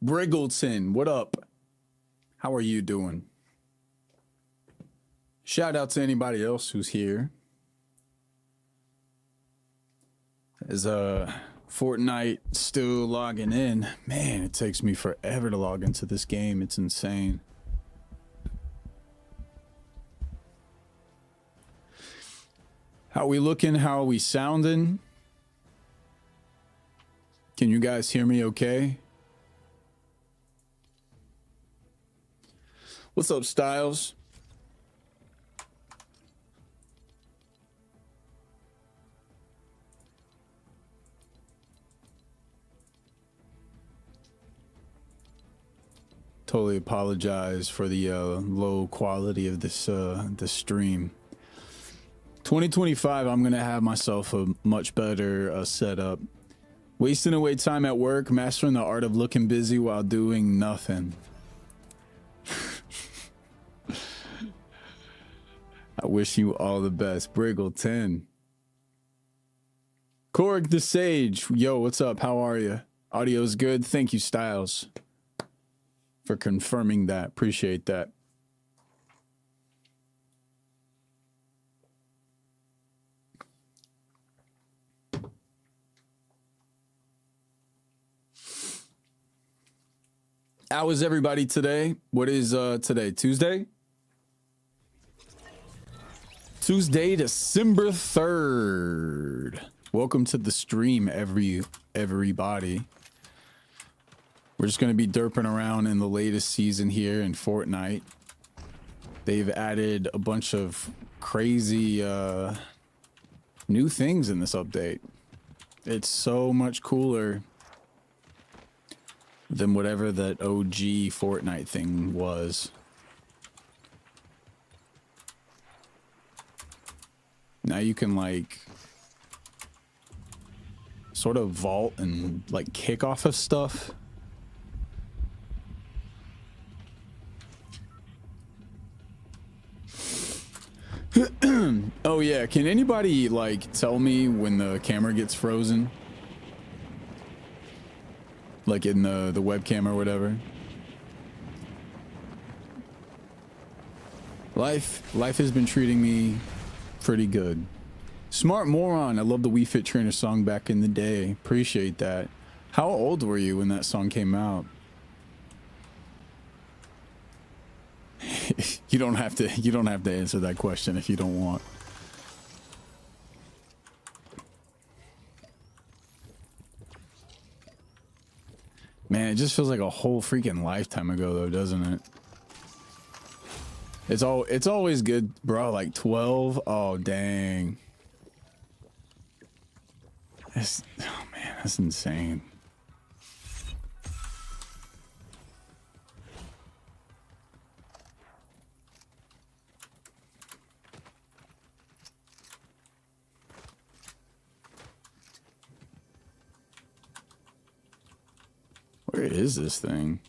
Briggleton, what up? How are you doing? Shout out to anybody else who's here. Is Fortnite still logging in? Man, it takes me forever to log into this game. It's insane. How we looking? How are we sounding? Can you guys hear me okay? What's up, Styles? Totally apologize for the low quality of this stream. 2025, I'm gonna have myself a much better setup. Wasting away time at work, mastering the art of looking busy while doing nothing. I wish you all the best. Briggleton. Korg the Sage. Yo, what's up? How are you? Audio's good. Thank you, Styles, for confirming that. Appreciate that. How is everybody today? What is today? Tuesday? Tuesday, December 3rd. Welcome to the stream, everybody. We're just going to be derping around in the latest season here in Fortnite. They've added a bunch of crazy new things in this update. It's so much cooler than whatever that OG Fortnite thing was. Now you can like sort of vault and like kick off of stuff. Oh yeah, can anybody like tell me when the camera gets frozen? Like in the webcam or whatever. Life has been treating me pretty good. Smart Moron, I love the We Fit Trainer song back in the day. Appreciate that. How old were you when that song came out? You don't have to answer that question if you don't want. Man, it just feels like a whole freaking lifetime ago though, doesn't it? It's always good, bro. Like 12. Oh dang. Oh man, that's insane. Where is this thing?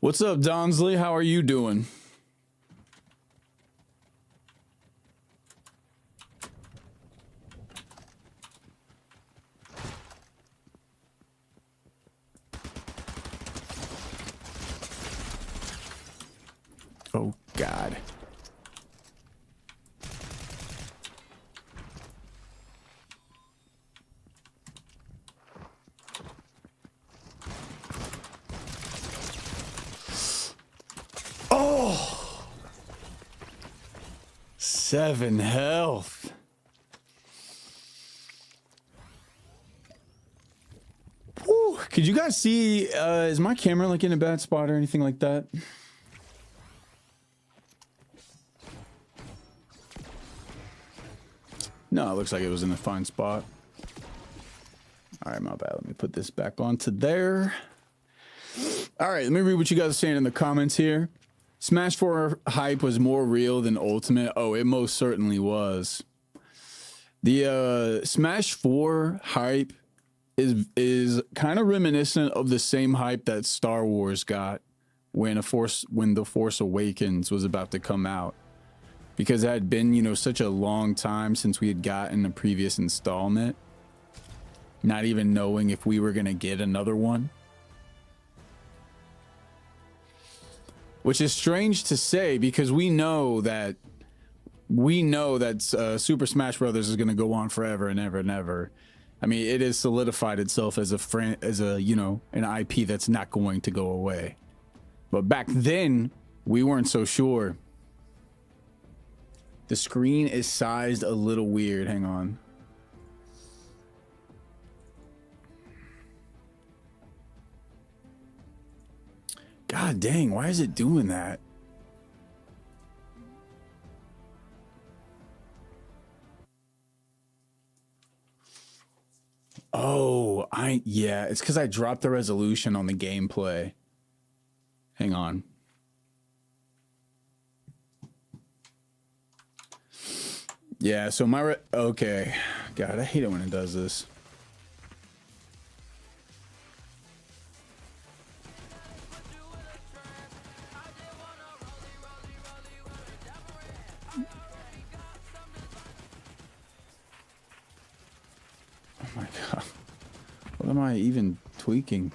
What's up, Donsley? How are you doing? Oh, God. 7 health. Whew. Could you guys see, is my camera like in a bad spot or anything like that? No, it looks like it was in a fine spot. All right, my bad. Let me put this back onto there. All right, let me read what you guys are saying in the comments here. Smash 4 hype was more real than Ultimate. Oh, it most certainly was. The Smash 4 hype is kind of reminiscent of the same hype that Star Wars got when The Force Awakens was about to come out. Because it had been, you know, such a long time since we had gotten a previous installment. Not even knowing if we were going to get another one. Which is strange to say because we know that Super Smash Brothers is going to go on forever and ever and ever. I mean, it has solidified itself as you know, an IP that's not going to go away. But back then, we weren't so sure. The screen is sized a little weird. Hang on. God dang, why is it doing that? Oh, yeah, it's because I dropped the resolution on the gameplay. Hang on. Yeah, so okay. God, I hate it when it does this. Oh my God. What am I even tweaking?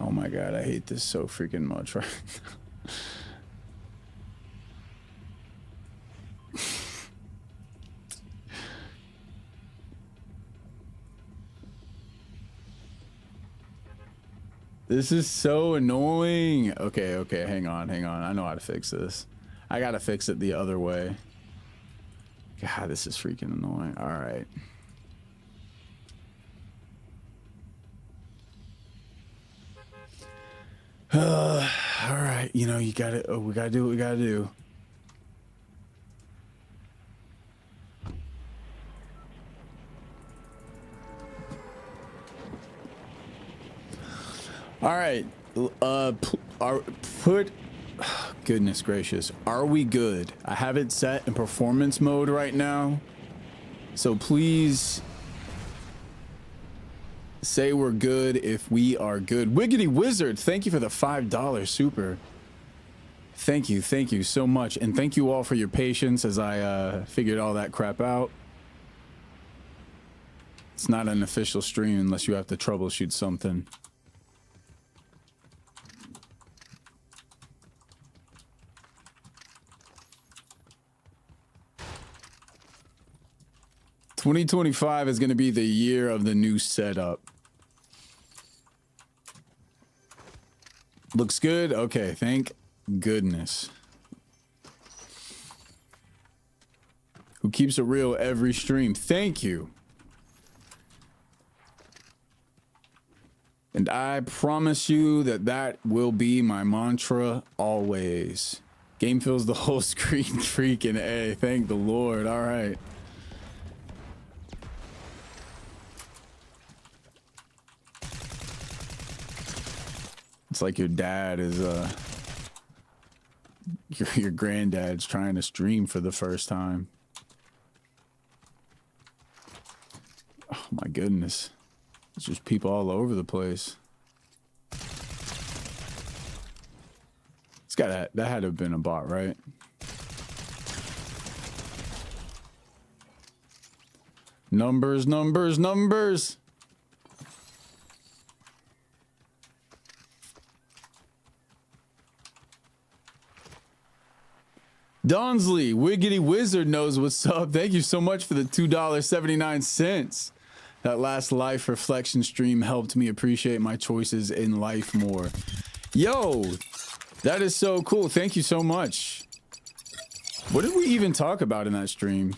Oh my God, I hate this so freaking much right now. This is so annoying. Okay, hang on. I know how to fix this. I gotta fix it the other way. God, this is freaking annoying. All right. All right, you know, we gotta do what we gotta do. All right, goodness gracious, are we good? I have it set in performance mode right now, so please say we're good if we are good. Wiggity Wizard, thank you for the $5 super. Thank you so much, and thank you all for your patience as I figured all that crap out. It's not an official stream unless you have to troubleshoot something. $2025 is going to be the year of the new setup. Looks good? Okay, thank goodness. Who keeps it real every stream? Thank you. And I promise you that that will be my mantra always. Game fills the whole screen. Freaking A. Thank the Lord. All right. It's like your dad is your granddad's trying to stream for the first time. Oh my goodness. It's just people all over the place. It's got that had to have been a bot, right? Numbers. Donsley, Wiggity Wizard knows what's up. Thank you so much for the $2.79. That last life reflection stream helped me appreciate my choices in life more. Yo, that is so cool. Thank you so much. What did we even talk about in that stream?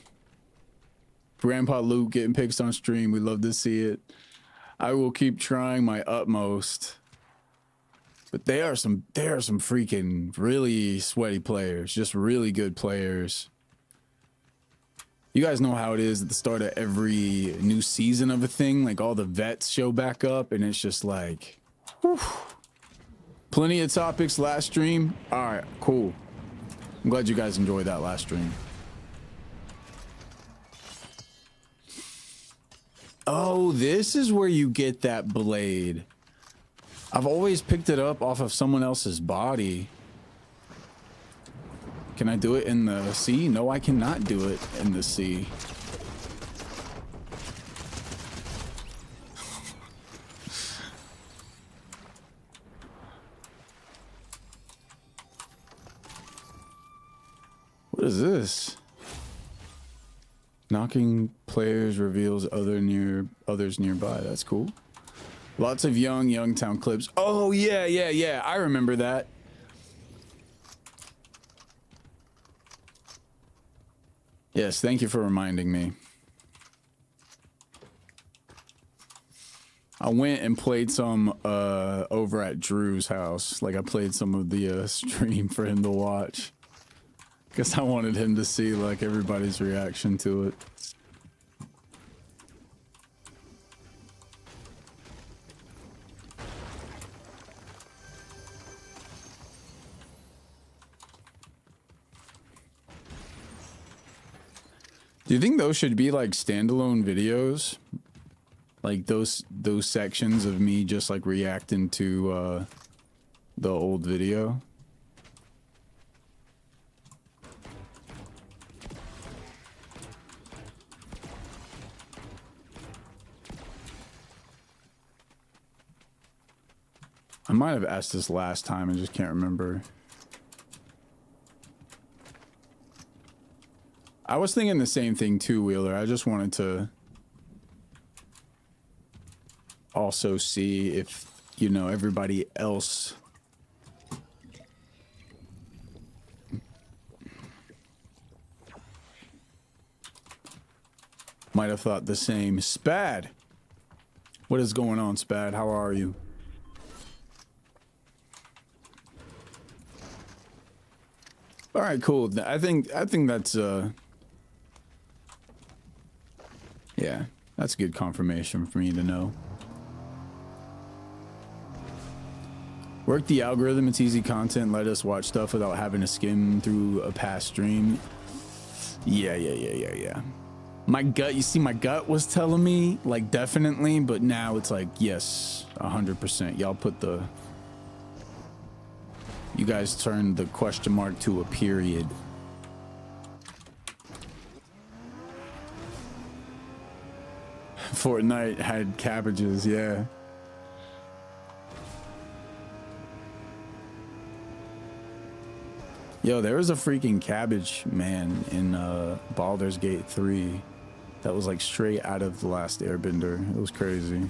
Grandpa Luke getting pics on stream. We love to see it. I will keep trying my utmost. But they are some freaking really sweaty players. Just really good players. You guys know how it is at the start of every new season of a thing. Like all the vets show back up and it's just like, whew. Plenty of topics last stream. All right, cool. I'm glad you guys enjoyed that last stream. Oh, this is where you get that blade. I've always picked it up off of someone else's body. Can I do it in the sea? No, I cannot do it in the sea. What is this? Knocking players reveals others nearby. That's cool. Lots of Youngtown clips. Oh, yeah. I remember that. Yes, thank you for reminding me. I went and played some over at Drew's house. Like I played some of the stream for him to watch. Because I wanted him to see like everybody's reaction to it. Do you think those should be like standalone videos? Like those sections of me just like reacting to the old video? I might have asked this last time, I just can't remember. I was thinking the same thing too, Wheeler. I just wanted to also see if, you know, everybody else might have thought the same. Spad! What is going on, Spad? How are you? All right, cool. I think that's yeah, that's good confirmation for me to know. Work the algorithm. It's easy content. Let us watch stuff without having to skim through a past stream. Yeah. My gut, you see, my gut was telling me like definitely, but now it's like yes, 100%. Y'all put the, you guys turned the question mark to a period. Fortnite had cabbages, yeah. Yo, there was a freaking cabbage man in Baldur's Gate 3 that was like straight out of The Last Airbender. It was crazy.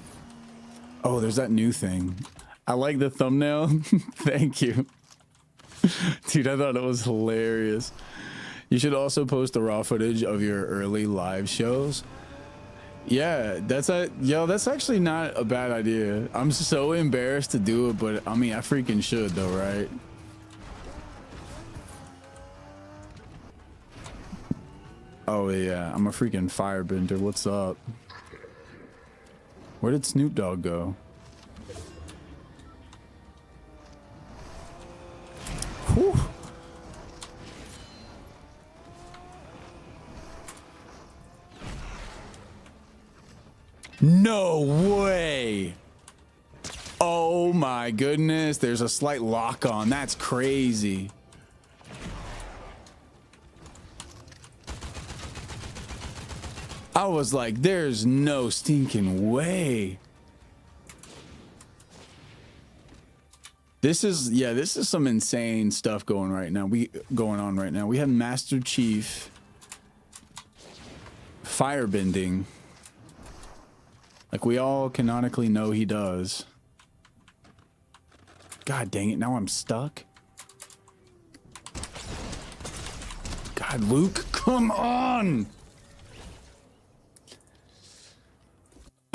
Oh, there's that new thing. I like the thumbnail. Thank you. Dude, I thought it was hilarious. You should also post the raw footage of your early live shows. Yeah, that's actually not a bad idea. I'm so embarrassed to do it, but I mean, I freaking should though, right? Oh yeah, I'm a freaking firebender. What's up? Where did Snoop Dogg go? Whew. No way. Oh my goodness. There's a slight lock on. That's crazy. I was like, there's no stinking way. This is, yeah, this is some insane stuff going on right now. We have Master Chief firebending, like we all canonically know he does. God dang it, now I'm stuck. God, Luke, come on!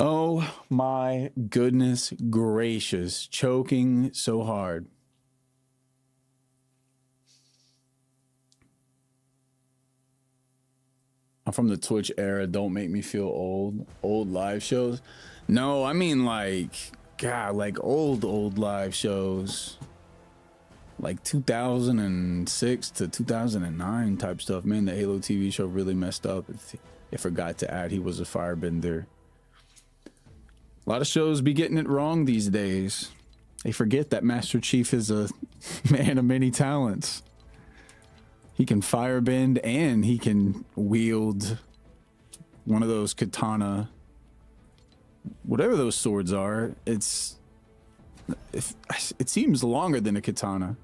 Oh my goodness gracious, choking so hard. I'm from the Twitch era, don't make me feel old. Old live shows? No, I mean like, God, like old live shows. Like 2006 to 2009 type stuff. Man, the Halo TV show really messed up. It forgot to add he was a firebender. A lot of shows be getting it wrong these days. They forget that Master Chief is a man of many talents. He can firebend and he can wield one of those katana, whatever those swords are. It seems longer than a katana.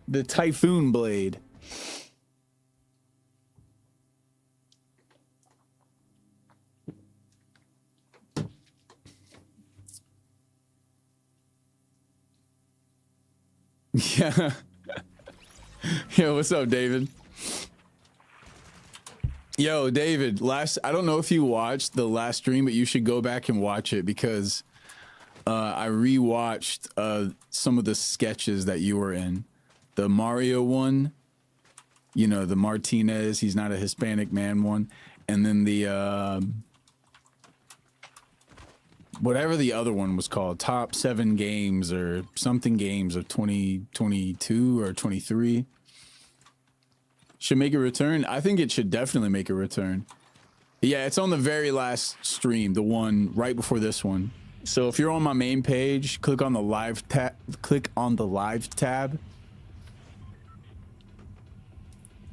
The Typhoon Blade. Yeah. Yo, what's up, David? Yo, David, I don't know if you watched the last stream, but you should go back and watch it because I rewatched some of the sketches that you were in. The Mario one, you know, the Martinez, he's not a Hispanic man one, and then the whatever the other one was called, top 7 games or something games of 2022 or 23. Should make a return. I think it should definitely make a return. Yeah, it's on the very last stream, the one right before this one. So if you're on my main page, click on the live tab,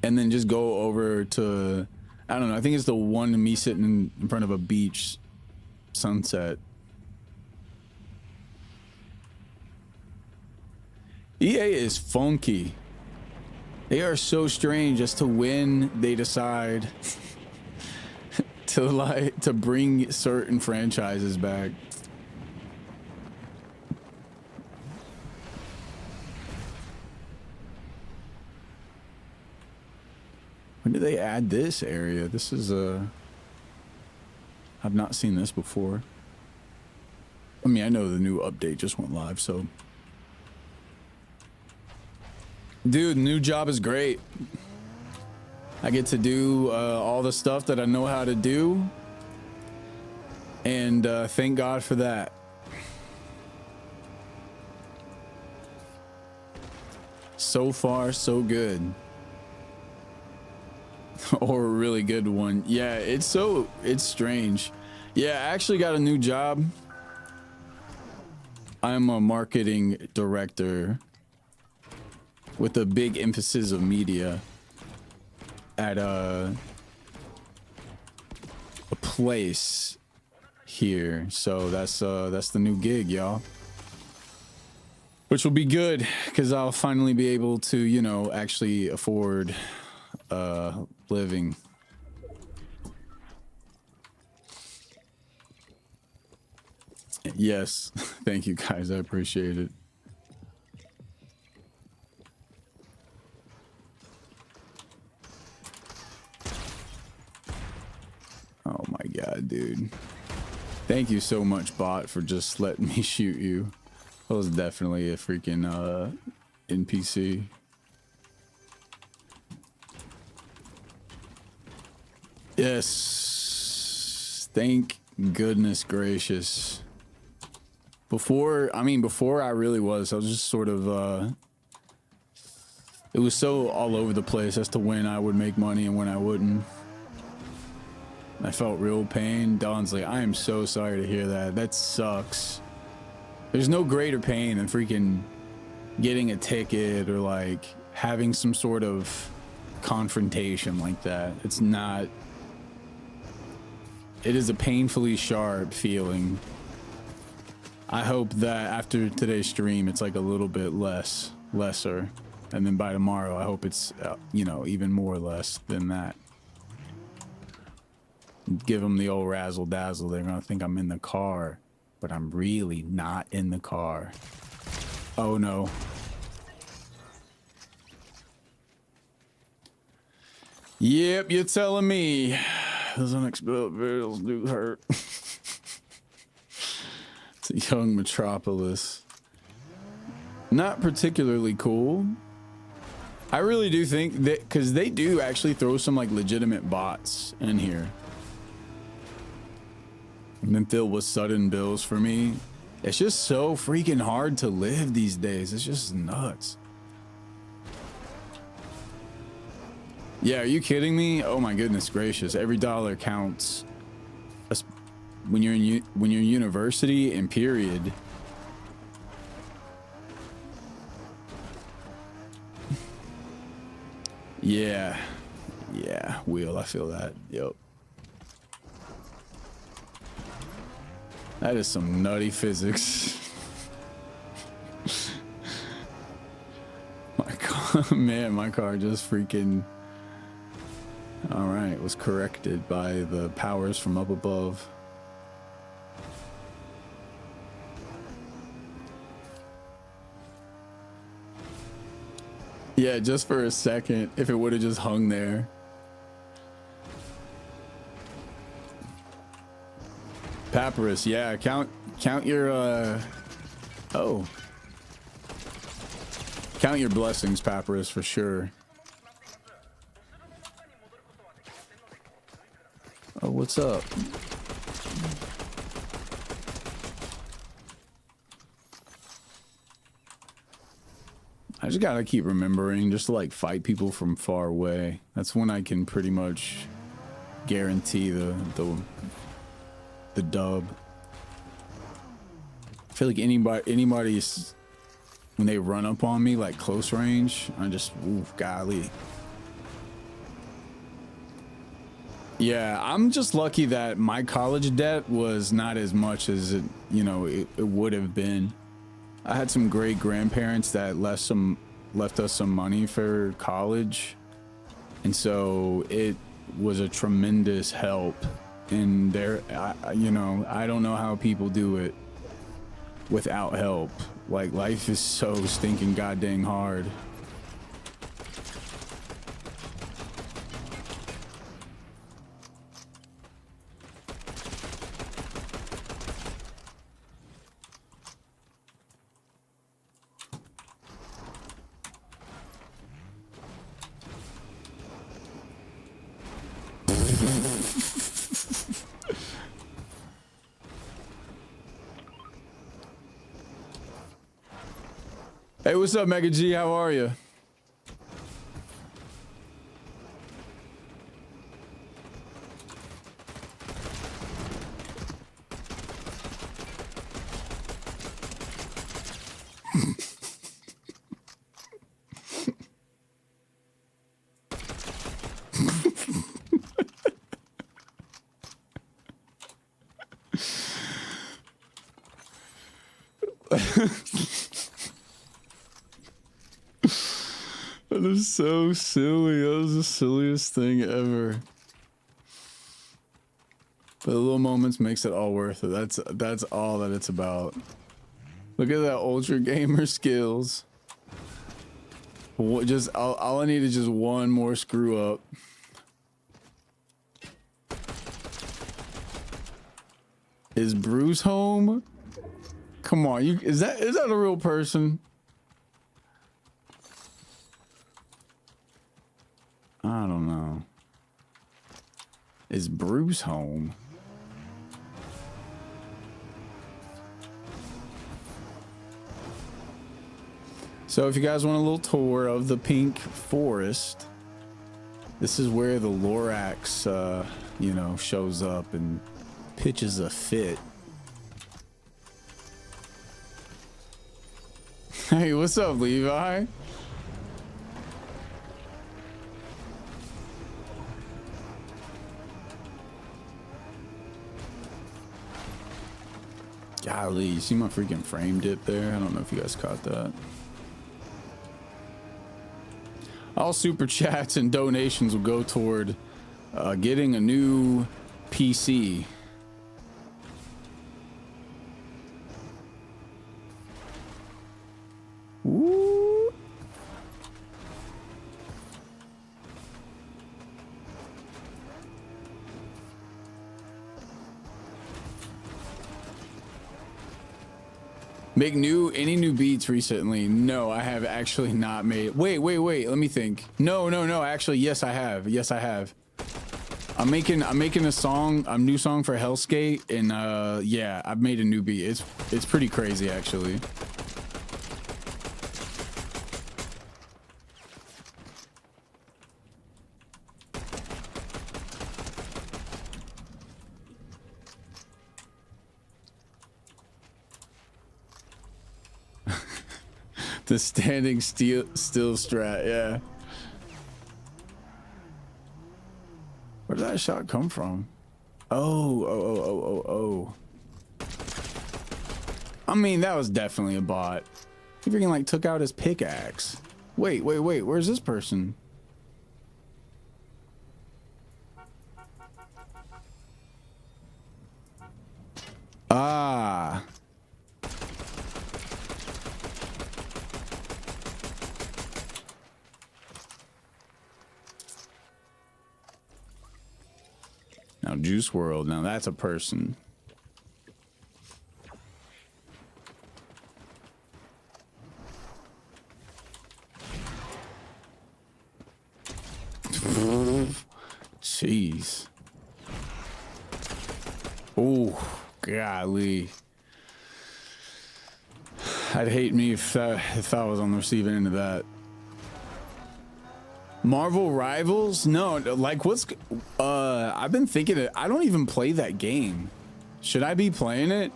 and then just go over to, I don't know, I think it's the one of me sitting in front of a beach sunset. EA is funky. They are so strange as to when they decide to bring certain franchises back. When did they add this area? This is I've not seen this before. I mean, I know the new update just went live, so. Dude, new job is great. I get to do all the stuff that I know how to do. And thank God for that. So far, so good. Or a really good one. Yeah, it's strange. Yeah, I actually got a new job. I'm a marketing director with a big emphasis of media at a place here. So that's the new gig, y'all. Which will be good because I'll finally be able to, you know, actually afford living. Yes, thank you guys, I appreciate it. Oh my God, dude. Thank you so much, bot, for just letting me shoot you. That was definitely a freaking NPC. Yes. Thank goodness gracious. Before I really was. I was just sort of it was so all over the place as to when I would make money and when I wouldn't. I felt real pain. Don's like, I am so sorry to hear that. That sucks. There's no greater pain than freaking getting a ticket or like having some sort of confrontation like that. It's not. It is a painfully sharp feeling. I hope that after today's stream, it's like a little bit lesser. And then by tomorrow, I hope it's, you know, even more less than that. Give them the old razzle dazzle. They're going to think I'm in the car, but I'm really not in the car. Oh no. Yep, you're telling me. Those unexploded barrels do hurt. It's a young metropolis. Not particularly cool. I really do think that, because they do actually throw some like legitimate bots in here. And then filled with sudden bills for me. It's just so freaking hard to live these days. It's just nuts. Yeah, are you kidding me? Oh my goodness gracious! Every dollar counts. When you're in university and period. Yeah, Will, I feel that. Yep. That is some nutty physics. My car, man, my car just freaking. All right, was corrected by the powers from up above. Yeah, just for a second, if it would have just hung there. Papyrus, yeah, count your oh. Count your blessings, Papyrus, for sure. Oh, what's up? I just gotta keep remembering just to like fight people from far away. That's when I can pretty much guarantee the dub. I feel like anybody's when they run up on me like close range, I just oof, golly. Yeah, I'm just lucky that my college debt was not as much as it, you know, it would have been. I had some great grandparents that left us some money for college, and so it was a tremendous help. And you know, I don't know how people do it without help. Like, life is so stinking goddamn hard. Hey, what's up, Mega G? How are you? That is so silly. That was the silliest thing ever. But the little moments makes it all worth it. That's all that it's about. Look at that ultra gamer skills. Just all I need is just one more screw up. Is Bruce home? Come on, is that a real person? I don't know. Is Bruce home? So if you guys want a little tour of the Pink Forest, this is where the Lorax, you know, shows up and pitches a fit. Hey, what's up, Levi? Golly, you see my freaking frame dip there? I don't know if you guys caught that. All super chats and donations will go toward getting a new PC. Woo. Make any new beats recently? No, I have actually not made. Wait. Let me think. No. Actually, yes, I have. I'm making a song, a new song for Hellskate, and yeah, I've made a new beat. It's pretty crazy, actually. The standing still strat, yeah. Where did that shot come from? Oh. I mean, that was definitely a bot. He freaking like took out his pickaxe. Wait. Where's this person? Ah. Now Juice World, now that's a person. Jeez. Oh, golly. I'd hate me if I was on the receiving end of that. Marvel Rivals? No, like what's I've been thinking I don't even play that game. Should I be playing it?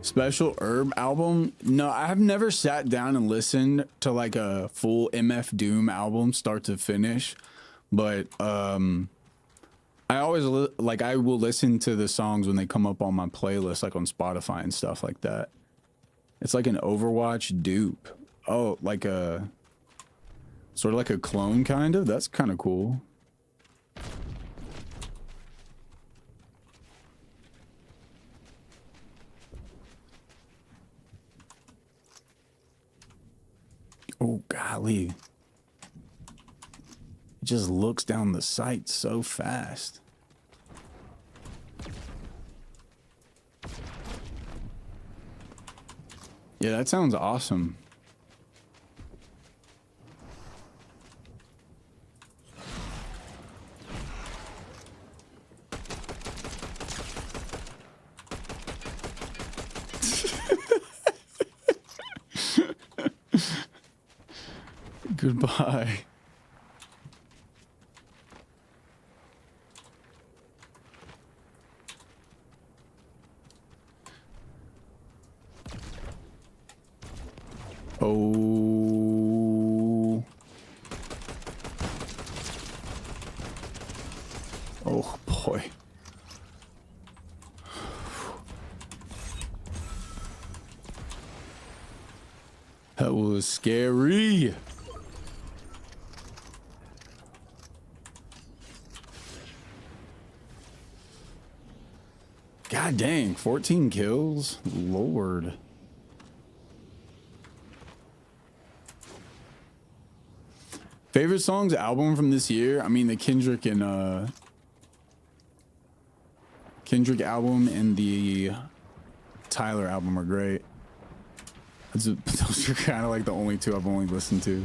Special Herb album? No, I have never sat down and listened to like a full MF Doom album start to finish, but I always I will listen to the songs when they come up on my playlist, like on Spotify and stuff like that. It's like an Overwatch dupe. Oh, like a sort of like a clone kind of? That's kind of cool. Oh, golly. It just looks down the sight so fast. Yeah, that sounds awesome. Goodbye. Oh. Oh boy. That was scary. God dang, 14 kills? Lord. Favorite songs album from this year? I mean, the Kendrick album and the Tyler album are great. Those are kind of like the only two I've only listened to.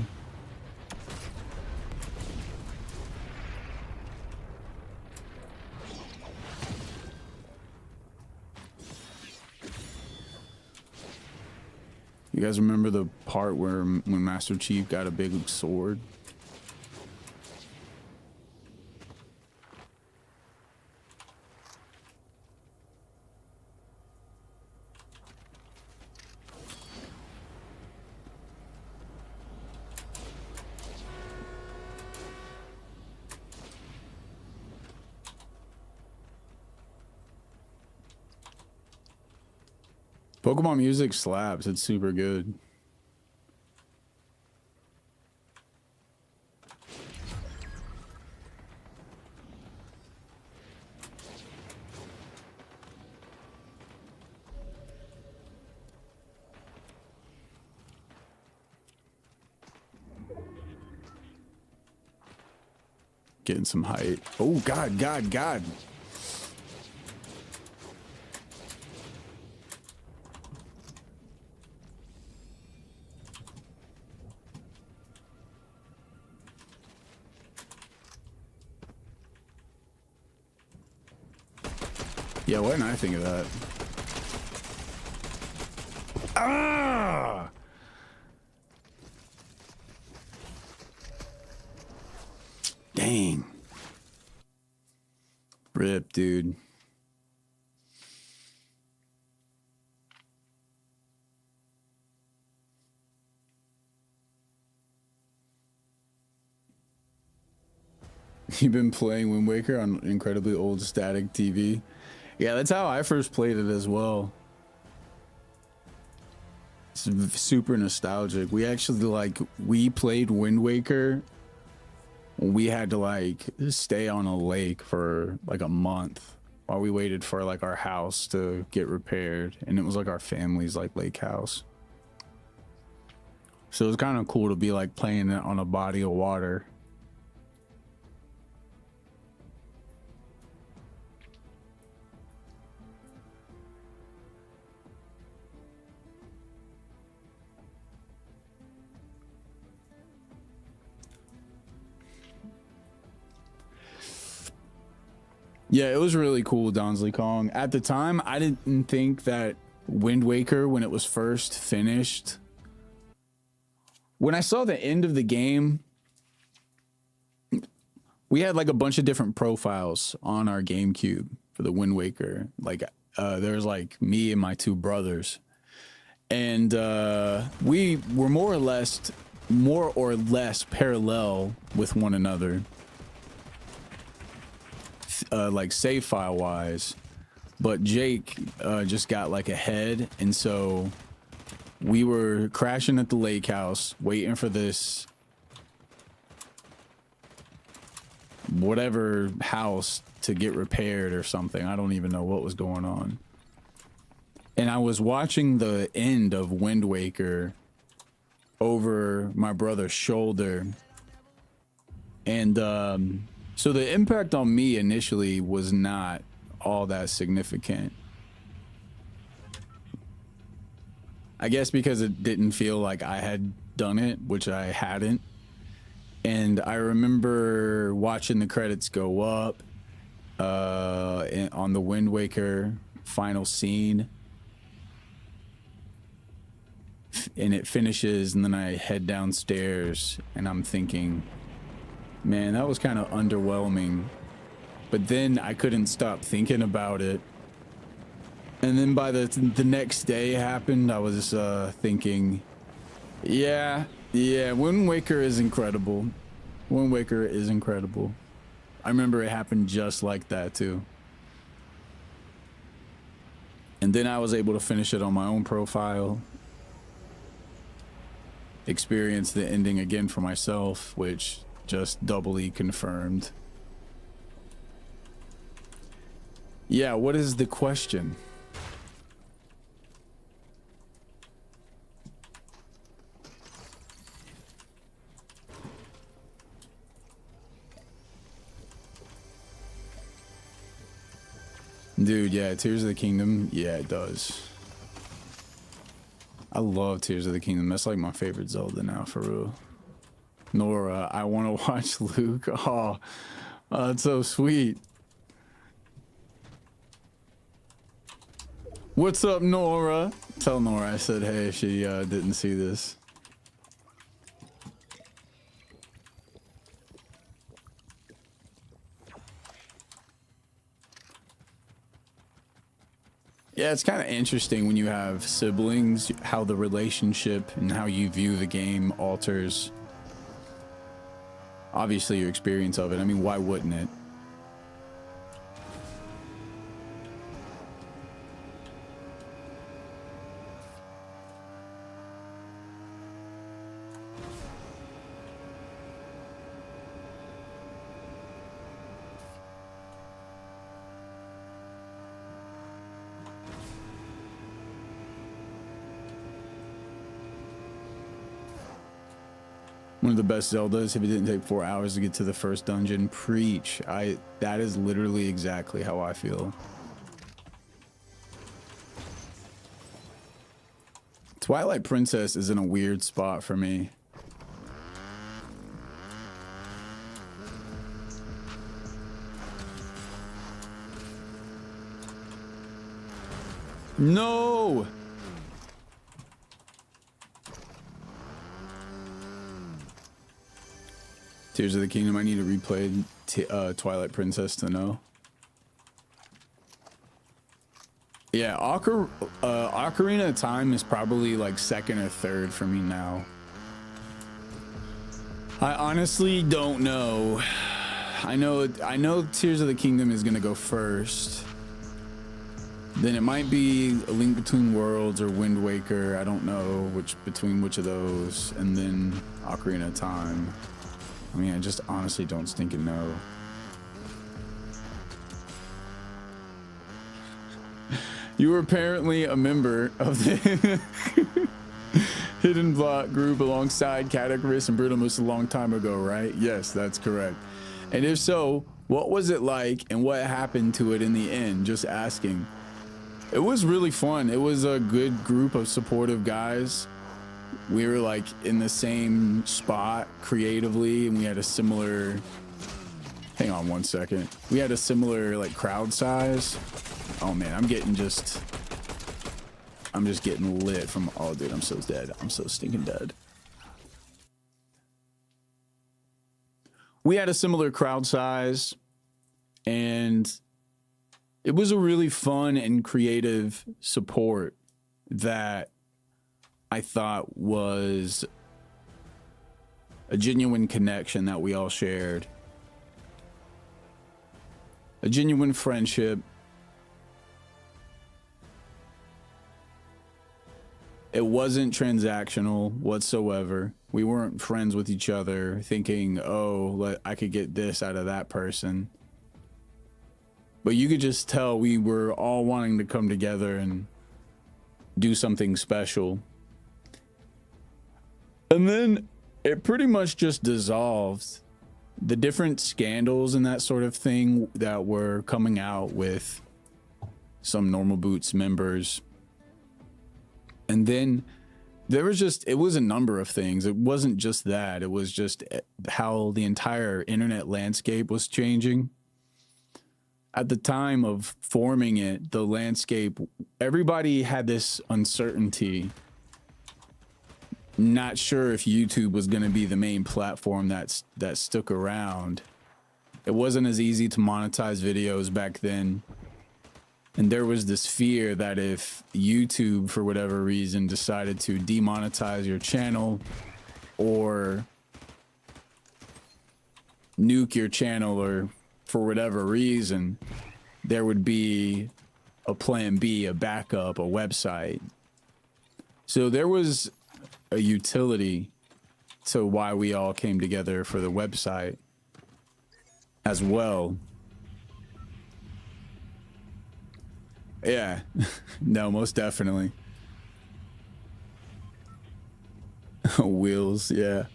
You guys remember the part where when Master Chief got a big sword? Pokemon music slaps. It's super good. Getting some height. Oh, God, God, God. Yeah, why didn't I think of that? Ah! Dang. Rip, dude. You've been playing Wind Waker on incredibly old static TV. Yeah, that's how I first played it as well. It's super nostalgic. We actually we played Wind Waker. We had to stay on a lake for like a month while we waited for our house to get repaired, and it was our family's lake house. So it was kind of cool to be playing it on a body of water. Yeah, it was really cool, Donsley Kong. At the time, I didn't think that Wind Waker, when it was first finished, when I saw the end of the game, we had a bunch of different profiles on our GameCube for the Wind Waker. There's me and my two brothers, and we were more or less parallel with one another. Save file wise, but Jake just got ahead, and so we were crashing at the lake house waiting for this whatever house to get repaired or something. I don't even know what was going on, and I was watching the end of Wind Waker over my brother's shoulder, and so the impact on me initially was not all that significant. I guess because it didn't feel like I had done it, which I hadn't. And I remember watching the credits go up on the Wind Waker final scene. And it finishes, and then I head downstairs, and I'm thinking, man, that was kind of underwhelming. But then I couldn't stop thinking about it. And then by the next day happened, I was thinking, yeah, Wind Waker is incredible. Wind Waker is incredible. I remember it happened just like that too. And then I was able to finish it on my own profile. Experience the ending again for myself, which just doubly confirmed. Yeah, what is the question? Dude, yeah, Tears of the Kingdom, yeah, it does. I love Tears of the Kingdom. That's my favorite Zelda now, for real. Nora, I want to watch Luke. Oh, that's so sweet. What's up, Nora? Tell Nora I said hey if she didn't see this. Yeah, it's kind of interesting when you have siblings, how the relationship and how you view the game alters, obviously, your experience of it. I mean, why wouldn't it? One of the best Zeldas, if it didn't take 4 hours to get to the first dungeon. Preach. That is literally exactly how I feel. Twilight Princess is in a weird spot for me. No! Tears of the Kingdom. I need to replay Twilight Princess to know. Yeah, Ocarina of Time is probably like second or third for me now. I honestly don't know. I know Tears of the Kingdom is gonna go first. Then it might be A Link Between Worlds or Wind Waker. I don't know between which of those, and then Ocarina of Time. I mean, I just honestly don't stinking know. You were apparently a member of the Hidden Block group alongside Catacrys and Brutalmus a long time ago, right? Yes, that's correct. And if so, what was it like and what happened to it in the end? Just asking. It was really fun. It was a good group of supportive guys. We were like in the same spot creatively, and we had a similar, hang on one second. We had a similar like crowd size. Oh man, I'm just getting lit from, oh dude, I'm so dead. I'm so stinking dead. We had a similar crowd size, and it was a really fun and creative support that I thought was a genuine connection that we all shared. A genuine friendship. It wasn't transactional whatsoever. We weren't friends with each other thinking, oh, I could get this out of that person. But you could just tell we were all wanting to come together and do something special. And then it pretty much just dissolved. The different scandals and that sort of thing that were coming out with some Normal Boots members. And then there was it was a number of things. It wasn't just that. It was just how the entire internet landscape was changing. At the time of forming it, the landscape, everybody had this uncertainty. Not sure if YouTube was going to be the main platform that stuck around. It wasn't as easy to monetize videos back then. And there was this fear that if YouTube, for whatever reason, decided to demonetize your channel or nuke your channel, or for whatever reason, there would be a plan B, a backup, a website. So there was a utility to why we all came together for the website as well. Yeah, no, most definitely. Wheels, yeah.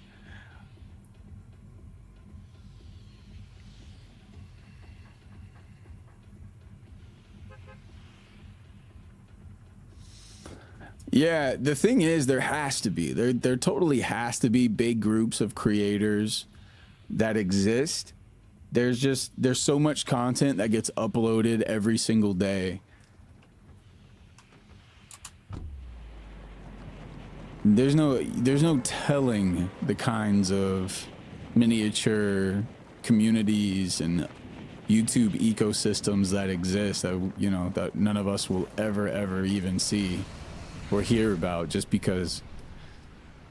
Yeah, the thing is, there has to be. There totally has to be big groups of creators that exist. There's so much content that gets uploaded every single day. there's no telling the kinds of miniature communities and YouTube ecosystems that exist that, you know, that none of us will ever even see or hear about just because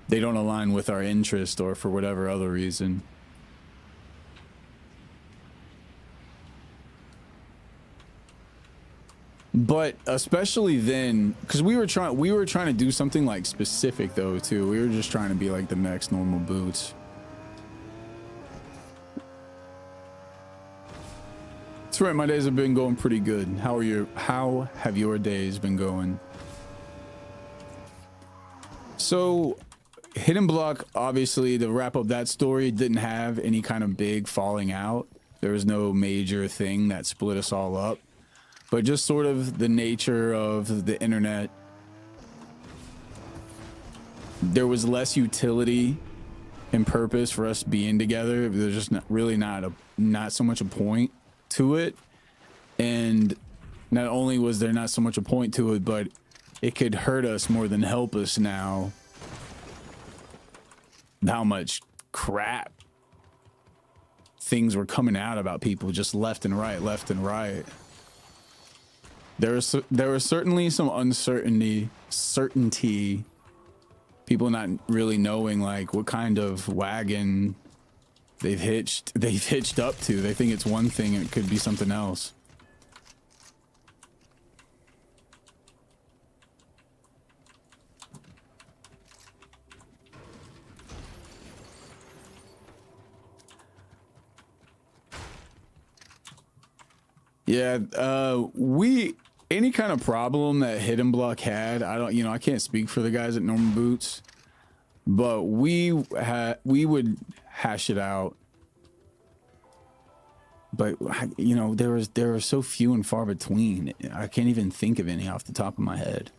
they don't align with our interest or for whatever other reason. But especially then, because we were trying to do something like specific though too. We were just trying to be like the next normal Boots. That's right, my days have been going pretty good. How have your days been going? So Hidden Block, obviously, to wrap up that story, didn't have any kind of big falling out. There was no major thing that split us all up. But just sort of the nature of the internet, there was less utility and purpose for us being together. There's just not so much a point to it. And not only was there not so much a point to it, but it could hurt us more than help us now. How much crap things were coming out about people just left and right. There was certainly some certainty, people not really knowing like what kind of wagon they've hitched up to. They think it's one thing and it could be something else. Yeah, any kind of problem that Hidden Block had, I can't speak for the guys at Normal Boots, but we would hash it out. But you know, there were so few and far between. I can't even think of any off the top of my head.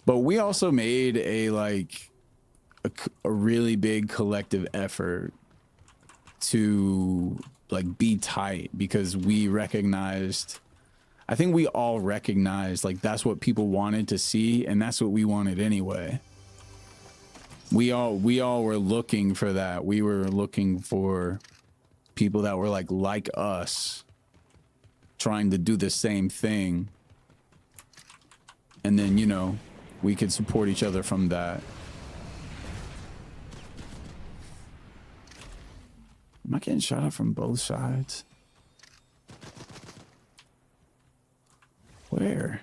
But we also made a really big collective effort to like be tight, because we recognized, I think we all recognized like that's what people wanted to see, and that's what we wanted anyway. We all were looking for that. We were looking for people that were like us, trying to do the same thing, and then, you know, we could support each other from that. Am I getting shot at from both sides? Where?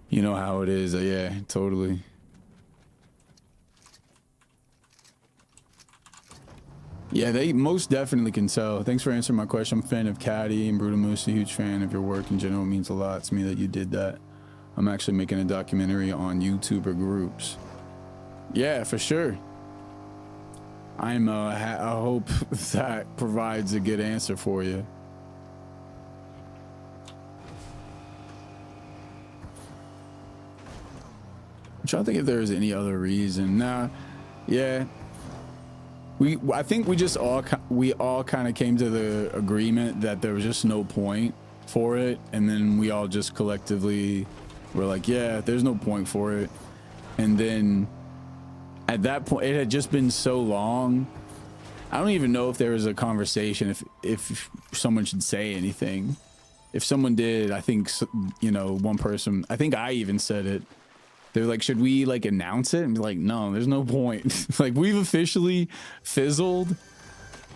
You know how it is. Yeah, totally. Yeah, they most definitely can tell. Thanks for answering my question. I'm a fan of Caddy and Brutal Moose, a huge fan of your work in general. It means a lot to me that you did that. I'm actually making a documentary on YouTuber groups. Yeah, for sure. I hope that provides a good answer for you. I'm trying to think if there's any other reason. Nah, yeah. I think we all kind of came to the agreement that there was just no point for it, and then we all just collectively were like, yeah, there's no point for it. And then at that point, it had just been so long. I don't even know if there was a conversation if someone should say anything. If someone did, I think, you know, one person, I think I even said it. They're like, should we like announce it? And be like, no, there's no point. Like, we've officially fizzled.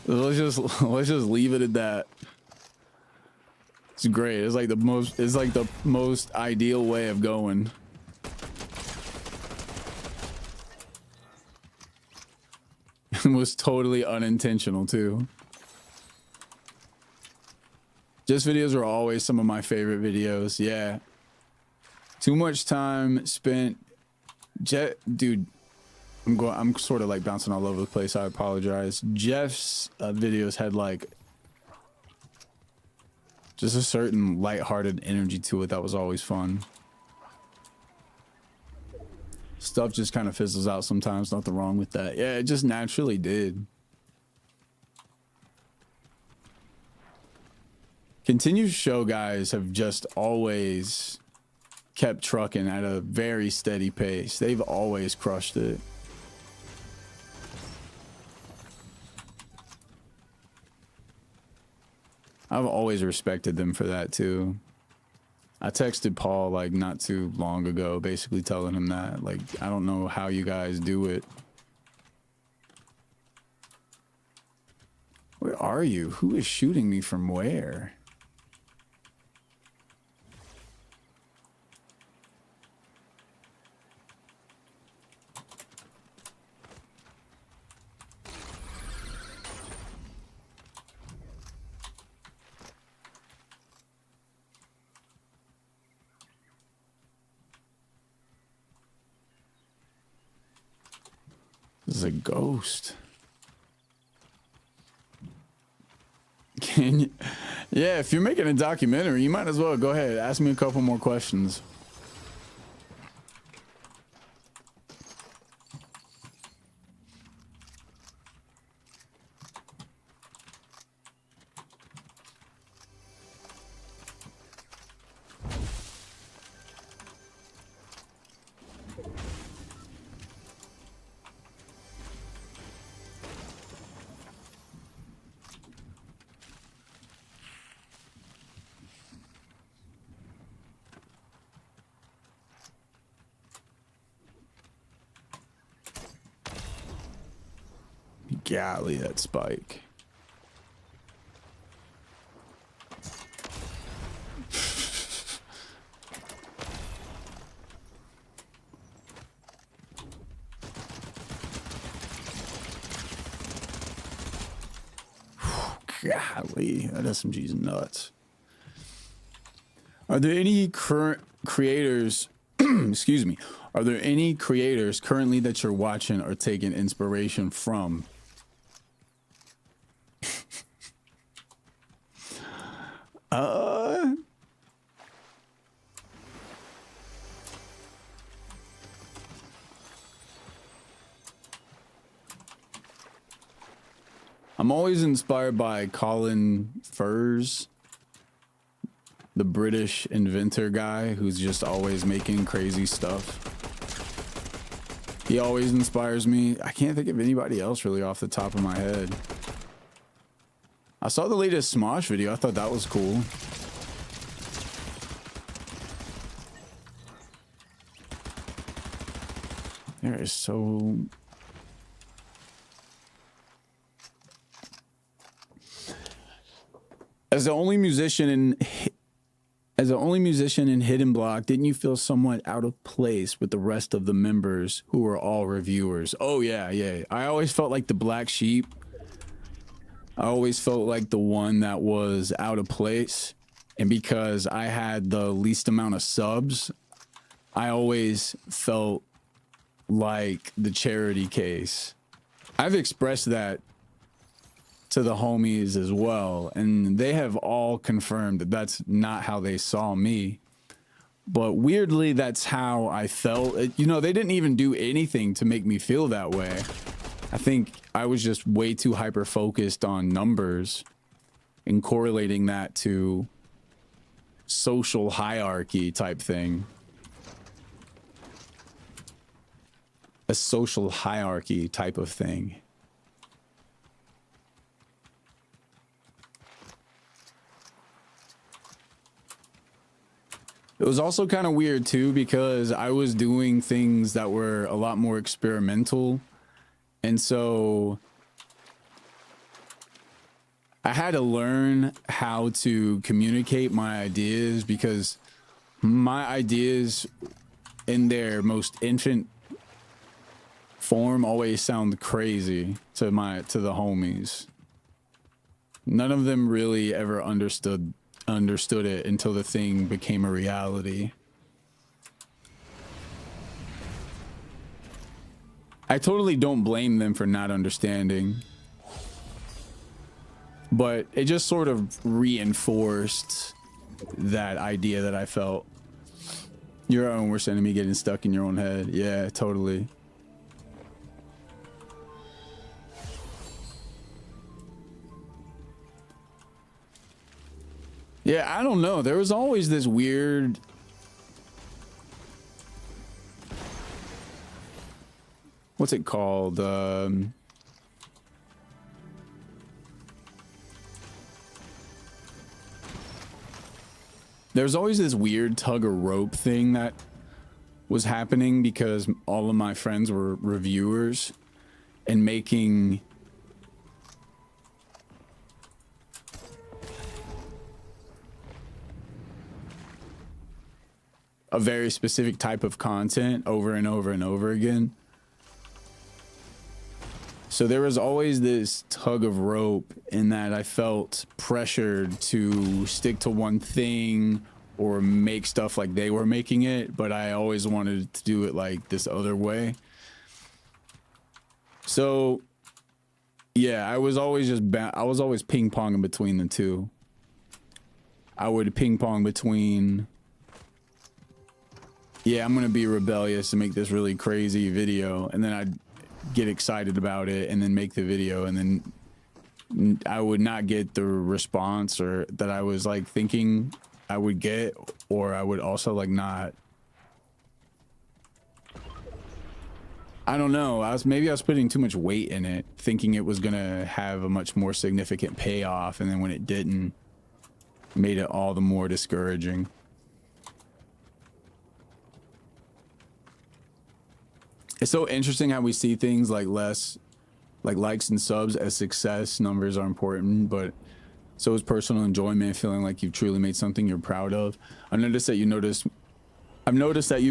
Let's just leave it at that. It's great. It's like the most ideal way of going. It was totally unintentional too. Just videos are always some of my favorite videos. Yeah. Too much time spent. Dude, I'm sort of like bouncing all over the place. I apologize. Jeff's videos had like just a certain lighthearted energy to it that was always fun. Stuff just kind of fizzles out sometimes. Nothing wrong with that. Yeah, it just naturally did. Continue Show guys have just always kept trucking at a very steady pace. They've always crushed it. I've always respected them for that too. I texted Paul like not too long ago, basically telling him that, like, I don't know how you guys do it. Where are you? Who is shooting me from where? This is a ghost. Can you? Yeah, if you're making a documentary, you might as well go ahead. Ask me a couple more questions. Golly, that spike. Golly, that SMG's nuts. Are there any current creators, excuse me, are there any creators currently that you're watching or taking inspiration from? I'm always inspired by Colin Furs, the British inventor guy who's just always making crazy stuff. He always inspires me. I can't think of anybody else really off the top of my head. I saw the latest Smosh video. I thought that was cool. There is so... As the only musician in Hidden Block, didn't you feel somewhat out of place with the rest of the members who were all reviewers? Oh yeah, yeah. I always felt like the black sheep. I always felt like the one that was out of place. And because I had the least amount of subs, I always felt like the charity case. I've expressed that to the homies as well, and they have all confirmed that that's not how they saw me. But weirdly, that's how I felt. You know, they didn't even do anything to make me feel that way. I think I was just way too hyper focused on numbers and correlating that to social hierarchy type thing. A social hierarchy type of thing. It was also kind of weird too, because I was doing things that were a lot more experimental. And so I had to learn how to communicate my ideas, because my ideas in their most infant form always sound crazy to the homies. None of them really ever understood it until the thing became a reality. I totally don't blame them for not understanding, but it just sort of reinforced that idea that I felt. Your own worst enemy, getting stuck in your own head. Yeah, totally. Yeah, I don't know. There was always this weird... What's it called? There's always this weird tug of rope thing that was happening because all of my friends were reviewers and making a very specific type of content over and over and over again. So there was always this tug of rope in that I felt pressured to stick to one thing or make stuff like they were making it, but I always wanted to do it like this other way. So yeah, I was always ping ponging between the two. I would ping pong between, yeah, I'm gonna be rebellious and make this really crazy video, and then I'd get excited about it and then make the video, and then I would not get the response or that I was like thinking I would get, or I would also like not. I don't know. Maybe I was putting too much weight in it, thinking it was gonna have a much more significant payoff, and then when it didn't, made it all the more discouraging. It's so interesting how we see things like likes and subs as success. Numbers are important, but so is personal enjoyment, feeling like you've truly made something you're proud of. I've noticed that you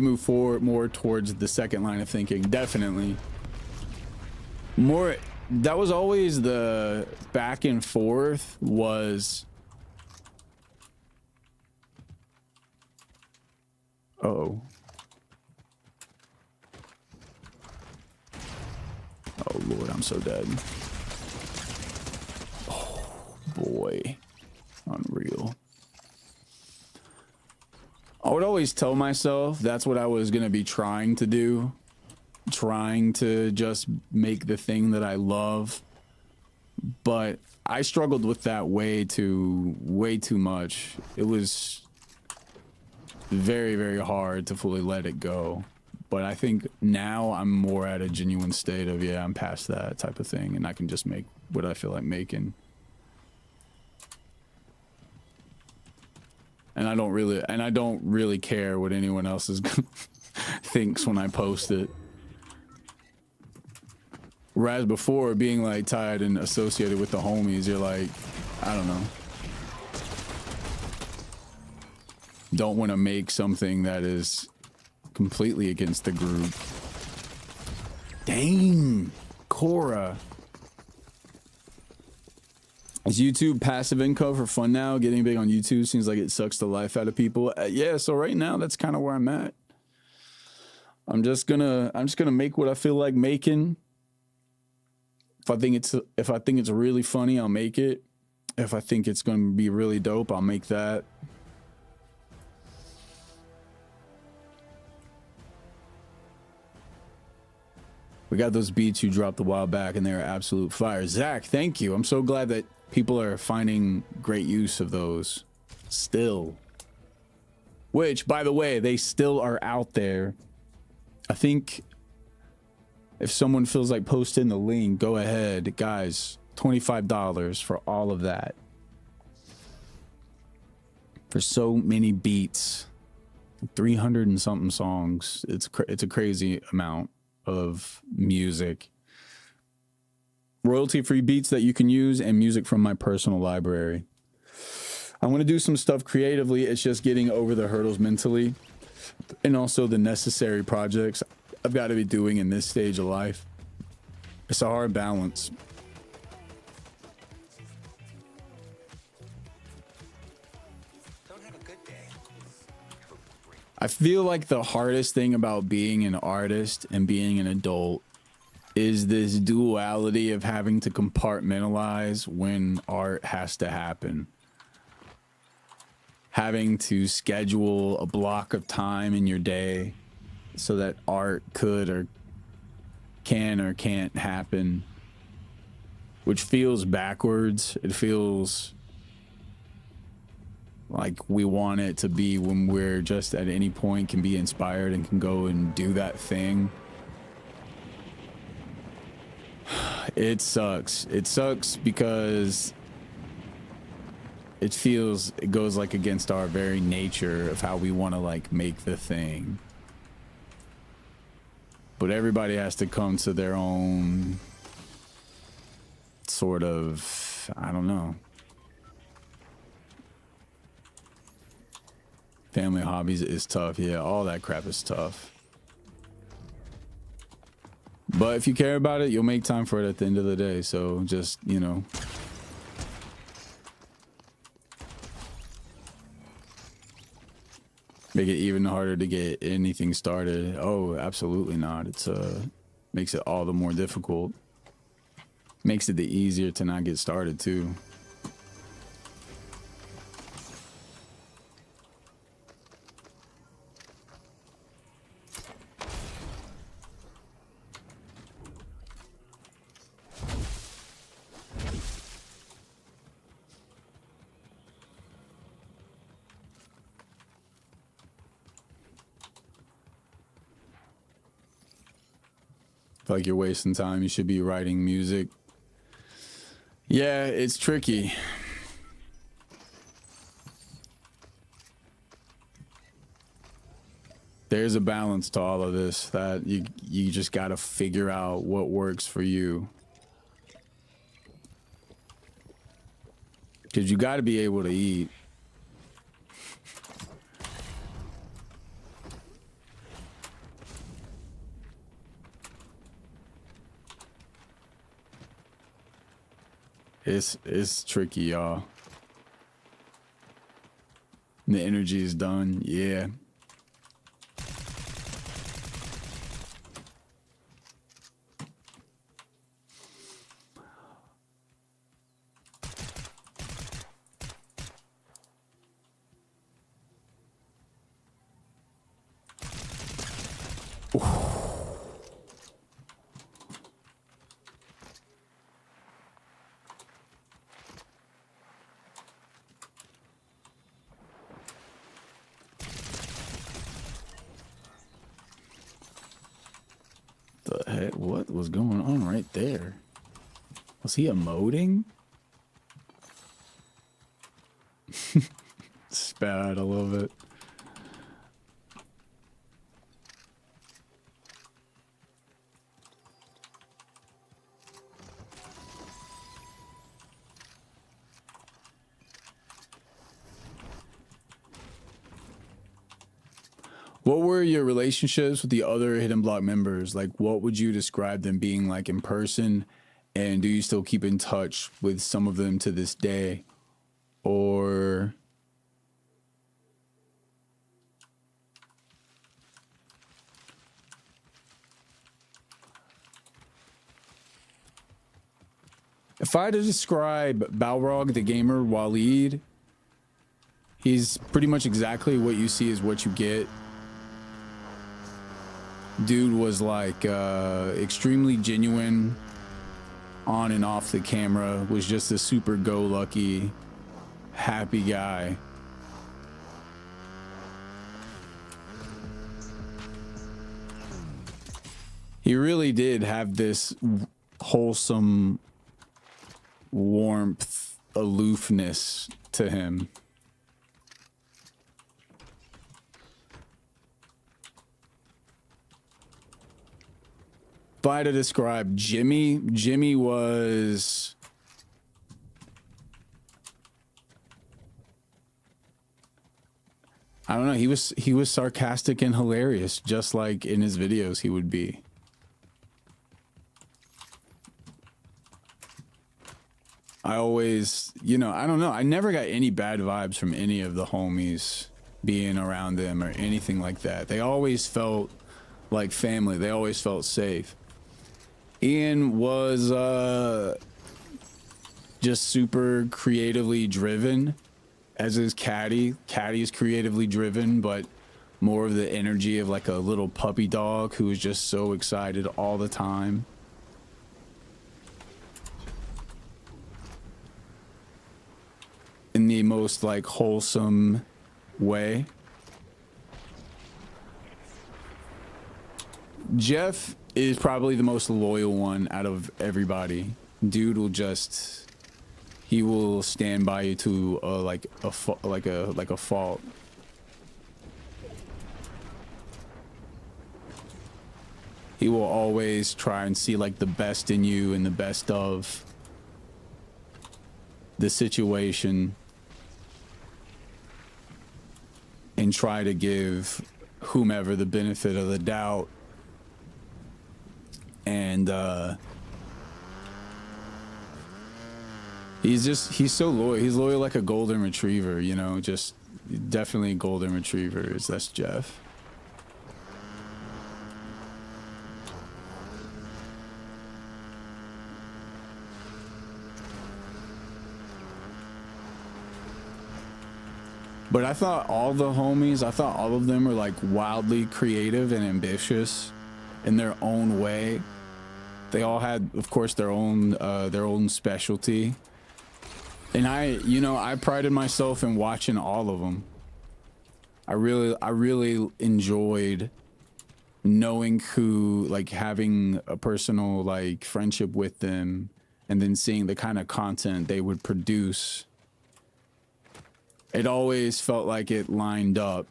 move forward more towards the second line of thinking. Definitely. More, that was always the back and forth was... Uh-oh. Oh Lord, I'm so dead. Oh boy. Unreal. I would always tell myself that's what I was gonna be trying to do. Trying to just make the thing that I love. But I struggled with that way too much. It was very, very hard to fully let it go. But I think now I'm more at a genuine state of, yeah, I'm past that type of thing, and I can just make what I feel like making. And I don't really care what anyone else thinks when I post it. Whereas before, being like tied and associated with the homies, you're like, I don't know. Don't want to make something that is completely against the group. Dang, Cora. Is YouTube passive income for fun now? Getting big on YouTube seems like it sucks the life out of people. Yeah, so right now that's kind of where I'm at. I'm just gonna make what I feel like making. If I think it's really funny, I'll make it. If I think it's gonna be really dope, I'll make that. We got those beats you dropped a while back, and they're absolute fire. Zach, thank you. I'm so glad that people are finding great use of those still. Which, by the way, they still are out there. I think if someone feels like posting the link, go ahead. Guys, $25 for all of that. For so many beats. 300 and something songs. It's a crazy amount of music, royalty-free beats that you can use, and music from my personal library. I want to do some stuff creatively. It's just getting over the hurdles mentally, and also the necessary projects I've got to be doing in this stage of life. It's a hard balance. I feel like the hardest thing about being an artist and being an adult is this duality of having to compartmentalize when art has to happen. Having to schedule a block of time in your day so that art could or can or can't happen, which feels backwards. It feels like we want it to be when we're just at any point can be inspired and can go and do that thing. It sucks. It sucks because it goes like against our very nature of how we want to like make the thing. But everybody has to come to their own sort of, I don't know. Family hobbies is tough. Yeah, all that crap is tough. But if you care about it, you'll make time for it at the end of the day. So just, you know. Make it even harder to get anything started. Oh, absolutely not. It's makes it all the more difficult. Makes it the easier to not get started too. Feel like you're wasting time. You should be writing music. Yeah, it's tricky. There's a balance to all of this that you just got to figure out what works for you. Because you got to be able to eat. It's tricky, y'all. The energy is done. Yeah. The heck? What was going on right there? Was he emoting? Spat, I love it. What were your relationships with the other Hidden Block members? Like, what would you describe them being like in person? And do you still keep in touch with some of them to this day? Or... if I had to describe Balrog the gamer, Waleed, he's pretty much exactly what you see is what you get. Dude was like extremely genuine on and off the camera, was just a super go-lucky, happy guy. He really did have this wholesome warmth, aloofness to him. If I had to describe Jimmy was... I don't know, he was sarcastic and hilarious, just like in his videos he would be. I always, you know, I don't know, I never got any bad vibes from any of the homies being around them or anything like that. They always felt like family. They always felt safe. Ian was just super creatively driven, as is Caddy. Caddy is creatively driven, but more of the energy of like a little puppy dog who is just so excited all the time. in the most like wholesome way. Jeff is probably the most loyal one out of everybody. Dude will just, he will stand by you to like a fault. He will always try and see like the best in you and the best of the situation, and try to give whomever the benefit of the doubt. And he's so loyal. He's loyal like a golden retriever, you know, just definitely golden retrievers. That's Jeff. But I thought all the homies, I thought all of them were like wildly creative and ambitious in their own way. They all had, of course, their own specialty. And I prided myself in watching all of them. I really enjoyed knowing who, like having a personal like friendship with them, and then seeing the kind of content they would produce. It always felt like it lined up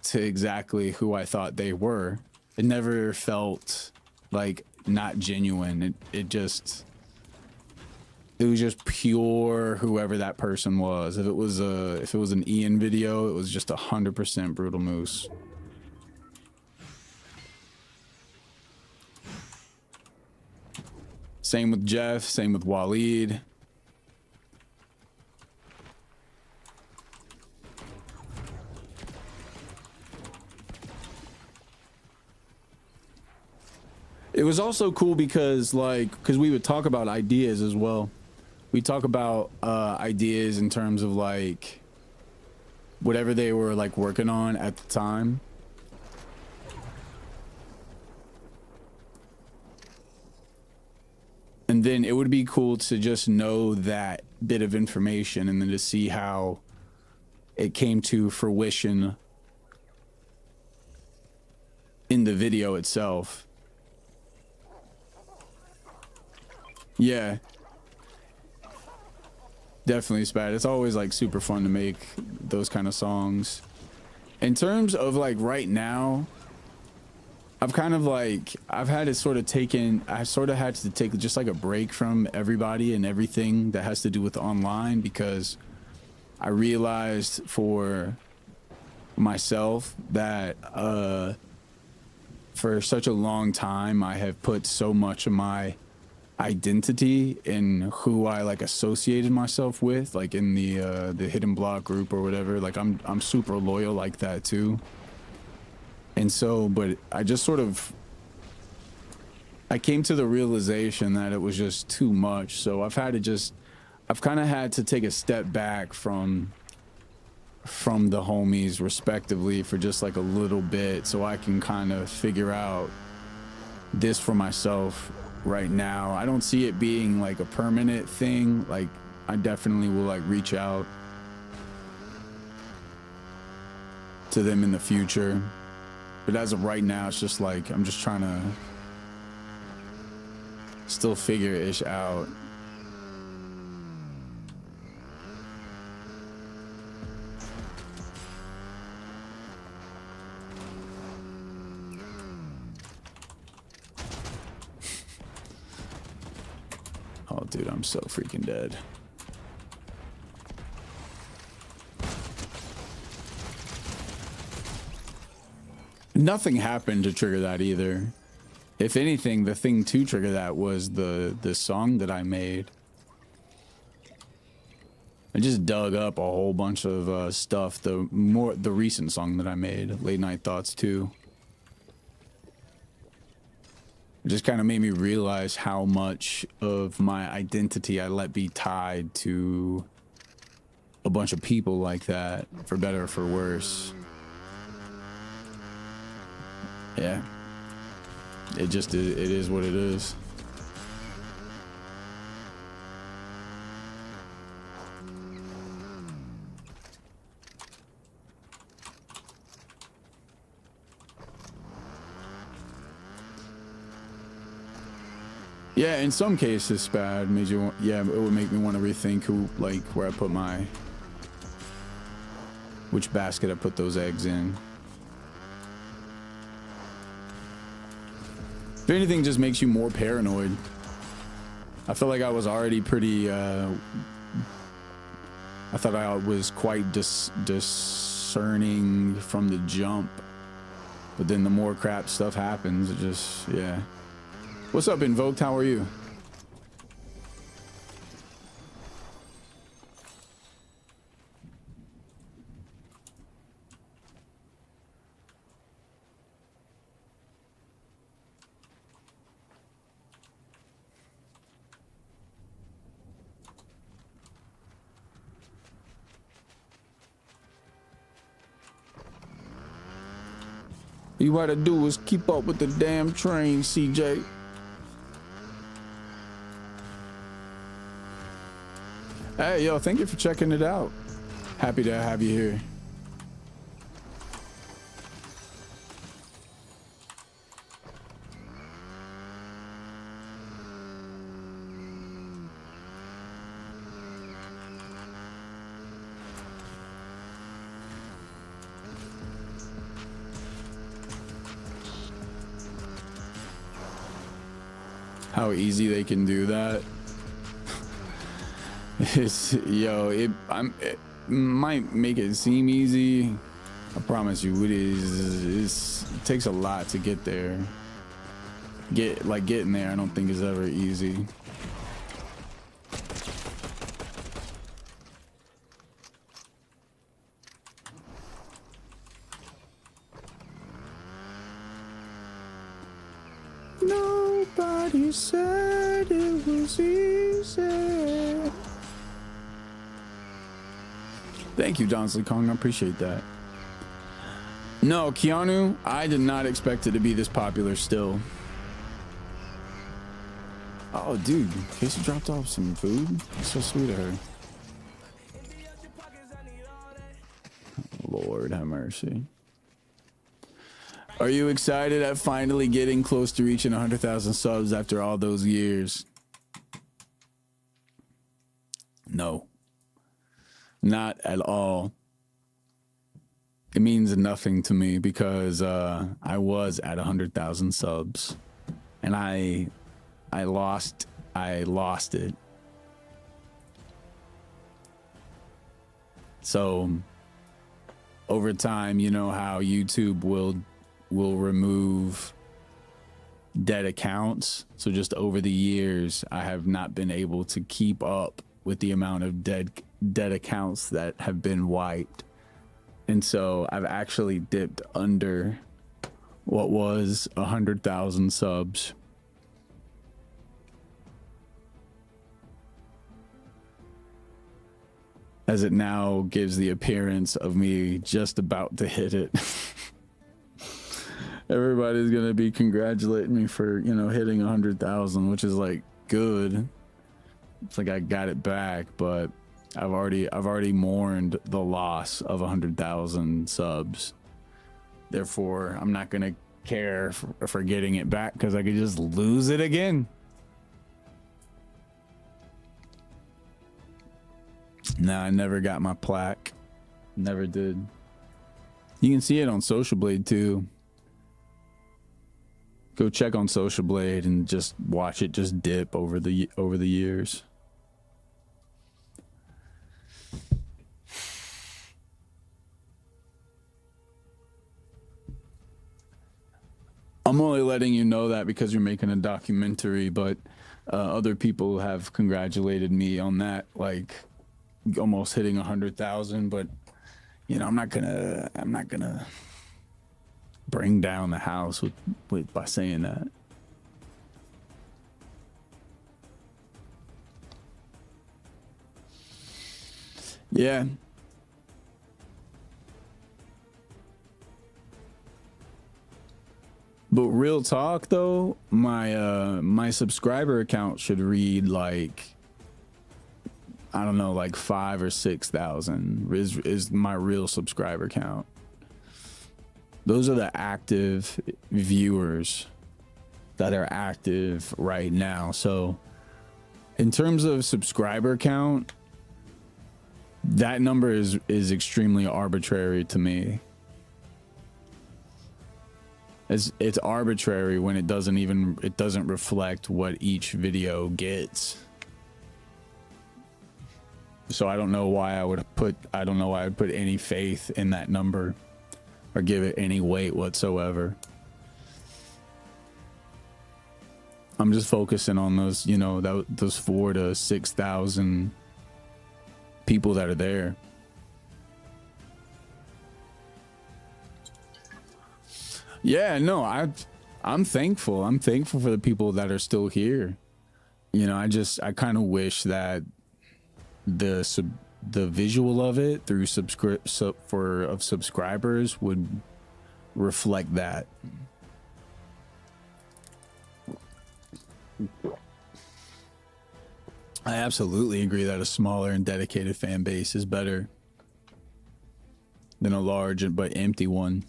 to exactly who I thought they were. It never felt like not genuine. It was just pure whoever that person was. If it was an Ian video, it was just 100% Brutal Moose. Same with Jeff, same with Waleed. It was also cool because we would talk about ideas as well. We talk about ideas in terms of like whatever they were like working on at the time. And then it would be cool to just know that bit of information, and then to see how it came to fruition in the video itself. Yeah, definitely, Spat. It's always like super fun to make those kind of songs. In terms of like right now, I've had to sort of had to take just like a break from everybody and everything that has to do with online, because I realized for myself that for such a long time I have put so much of my identity in who I like associated myself with, like in the Hidden Block group or whatever. Like I'm super loyal like that too. And so, but I just I came to the realization that it was just too much. So I've kind of had to take a step back from the homies respectively for just like a little bit, so I can kind of figure out this for myself right now. I don't see it being like a permanent thing. Like I definitely will like reach out to them in the future, but as of right now, it's just like I'm just trying to still figure ish out. Oh, dude, I'm so freaking dead. Nothing happened to trigger that either. If anything, the thing to trigger that was the song that I made. I just dug up a whole bunch of stuff. The recent song that I made, Late Night Thoughts 2. It just kind of made me realize how much of my identity I let be tied to a bunch of people like that, for better or for worse. Yeah. It is what it is. Yeah, in some cases, SPAD made you. Yeah, it would make me want to rethink who, like, where I put which basket I put those eggs in. If anything, just makes you more paranoid. I feel like I was already pretty. I thought I was quite discerning from the jump, but then the more crap stuff happens, it just, yeah. What's up, Invoked? How are you? You gotta do is keep up with the damn train, CJ. Hey, yo, thank you for checking it out. Happy to have you here. How easy they can do that. It's, yo, it might make it seem easy. I promise you, it takes a lot to get there. Getting there, I don't think is ever easy. Nobody said it was easy. Thank you, Johnson Kong. I appreciate that. No, Keanu, I did not expect it to be this popular still. Oh, dude, Casey dropped off some food. That's so sweet of her. Lord have mercy. Are you excited at finally getting close to reaching 100,000 subs after all those years? No. Not at all. It means nothing to me because I was at 100,000 subs and I lost it. So over time, you know how YouTube will remove dead accounts. So just over the years, I have not been able to keep up with the amount of dead accounts that have been wiped. And so I've actually dipped under what was 100,000 subs. As it now gives the appearance of me just about to hit it. Everybody's gonna be congratulating me for, you know, hitting 100,000, which is like good. It's like I got it back, but I've already mourned the loss of 100,000 subs. Therefore, I'm not gonna care for getting it back because I could just lose it again. Nah, I never got my plaque. Never did. You can see it on Social Blade too. Go check on Social Blade and just watch it just dip over the years. I'm only letting you know that because you're making a documentary, but other people have congratulated me on that, like almost hitting 100,000. But you know, I'm not gonna bring down the house with by saying that. Yeah. But real talk though, my subscriber account should read like, I don't know, like 5,000 or 6,000 is my real subscriber count. Those are the active viewers. that are active right now. So in terms of subscriber count, that number is extremely arbitrary to me. It's arbitrary when it doesn't reflect what each video gets. So I don't know why I would put any faith in that number or give it any weight whatsoever. I'm just focusing on those, you know, those 4,000 to 6,000 people that are there. Yeah, no, I'm thankful. I'm thankful for the people that are still here. You know, I kind of wish that the visual of it through subscribers would reflect that. I absolutely agree that a smaller and dedicated fan base is better than a large but empty one.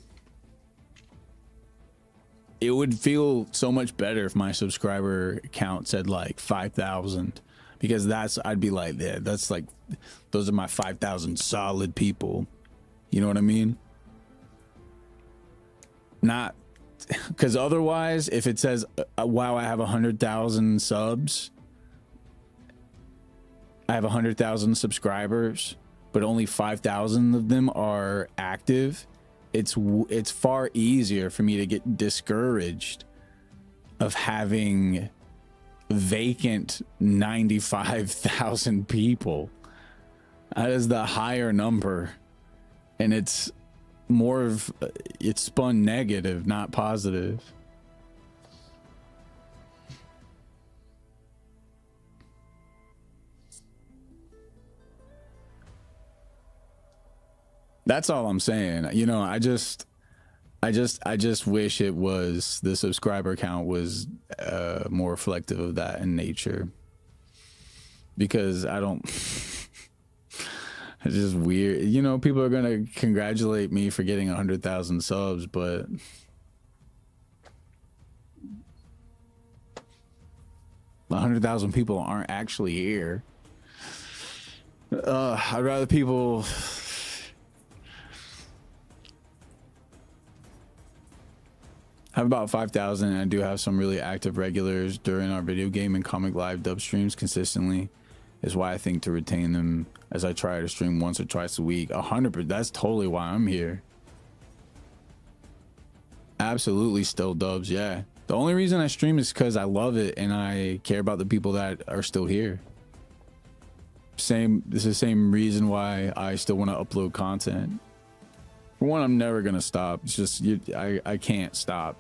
It would feel so much better if my subscriber count said like 5,000, because I'd be like, yeah, that's like, those are my 5,000 solid people. You know what I mean? Not because otherwise, if it says, wow, I have 100,000 subs, I have 100,000 subscribers, but only 5,000 of them are active. It's far easier for me to get discouraged of having vacant 95,000 people. That is the higher number, and it's spun negative, not positive. That's all I'm saying. You know, I just wish it was, the subscriber count was more reflective of that in nature, because it's just weird. You know, people are gonna congratulate me for getting 100,000 subs, but a 100,000 people aren't actually here. I'd rather people have about 5,000, and I do have some really active regulars during our video game and comic live dub streams consistently. Is why I think to retain them, as I try to stream once or twice a week. 100%. That's totally why I'm here. Absolutely, still dubs. Yeah. The only reason I stream is because I love it and I care about the people that are still here. This is the same reason why I still want to upload content. For one, I'm never gonna stop. It's just I can't stop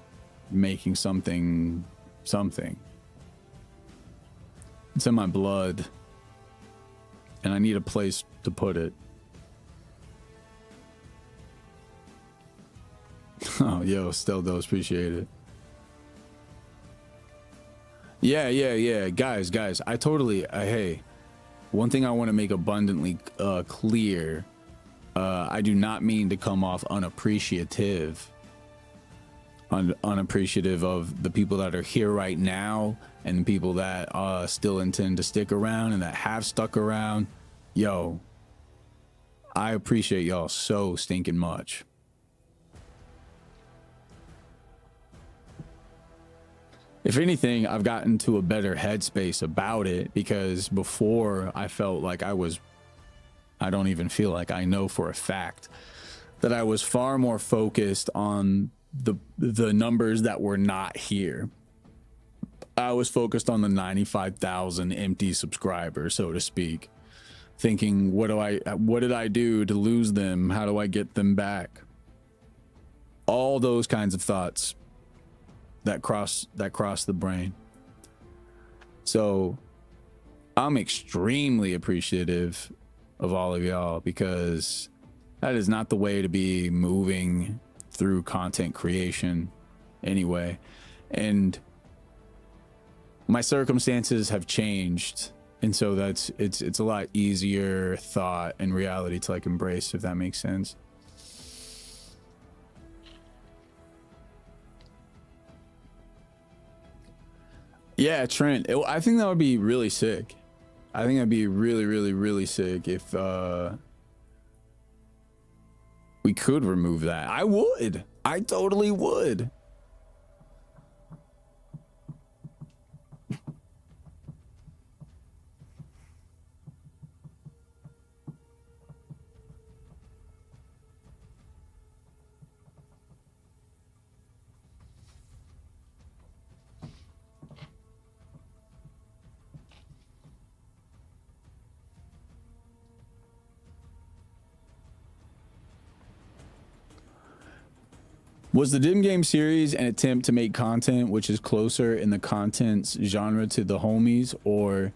making something. It's in my blood, and I need a place to put it. Oh, yo, still does, appreciate it. Yeah, guys, I totally. Hey, one thing I want to make abundantly clear. I do not mean to come off unappreciative of the people that are here right now and the people that still intend to stick around and that have stuck around. Yo, I appreciate y'all so stinking much. If anything, I've gotten to a better headspace about it, because before I felt like I don't even feel like, I know for a fact that I was far more focused on the numbers that were not here. I was focused on the 95,000 empty subscribers, so to speak, thinking, what did I do to lose them? How do I get them back? All those kinds of thoughts that cross the brain. So I'm extremely appreciative of all of y'all, because that is not the way to be moving through content creation anyway. And my circumstances have changed, and so it's a lot easier thought and reality to like embrace, if that makes sense. Yeah, Trent. I think that would be really sick. I think that'd be really, really, really sick if we could remove that. I would. I totally would. Was the Dim Game series an attempt to make content which is closer in the content's genre to the homies, or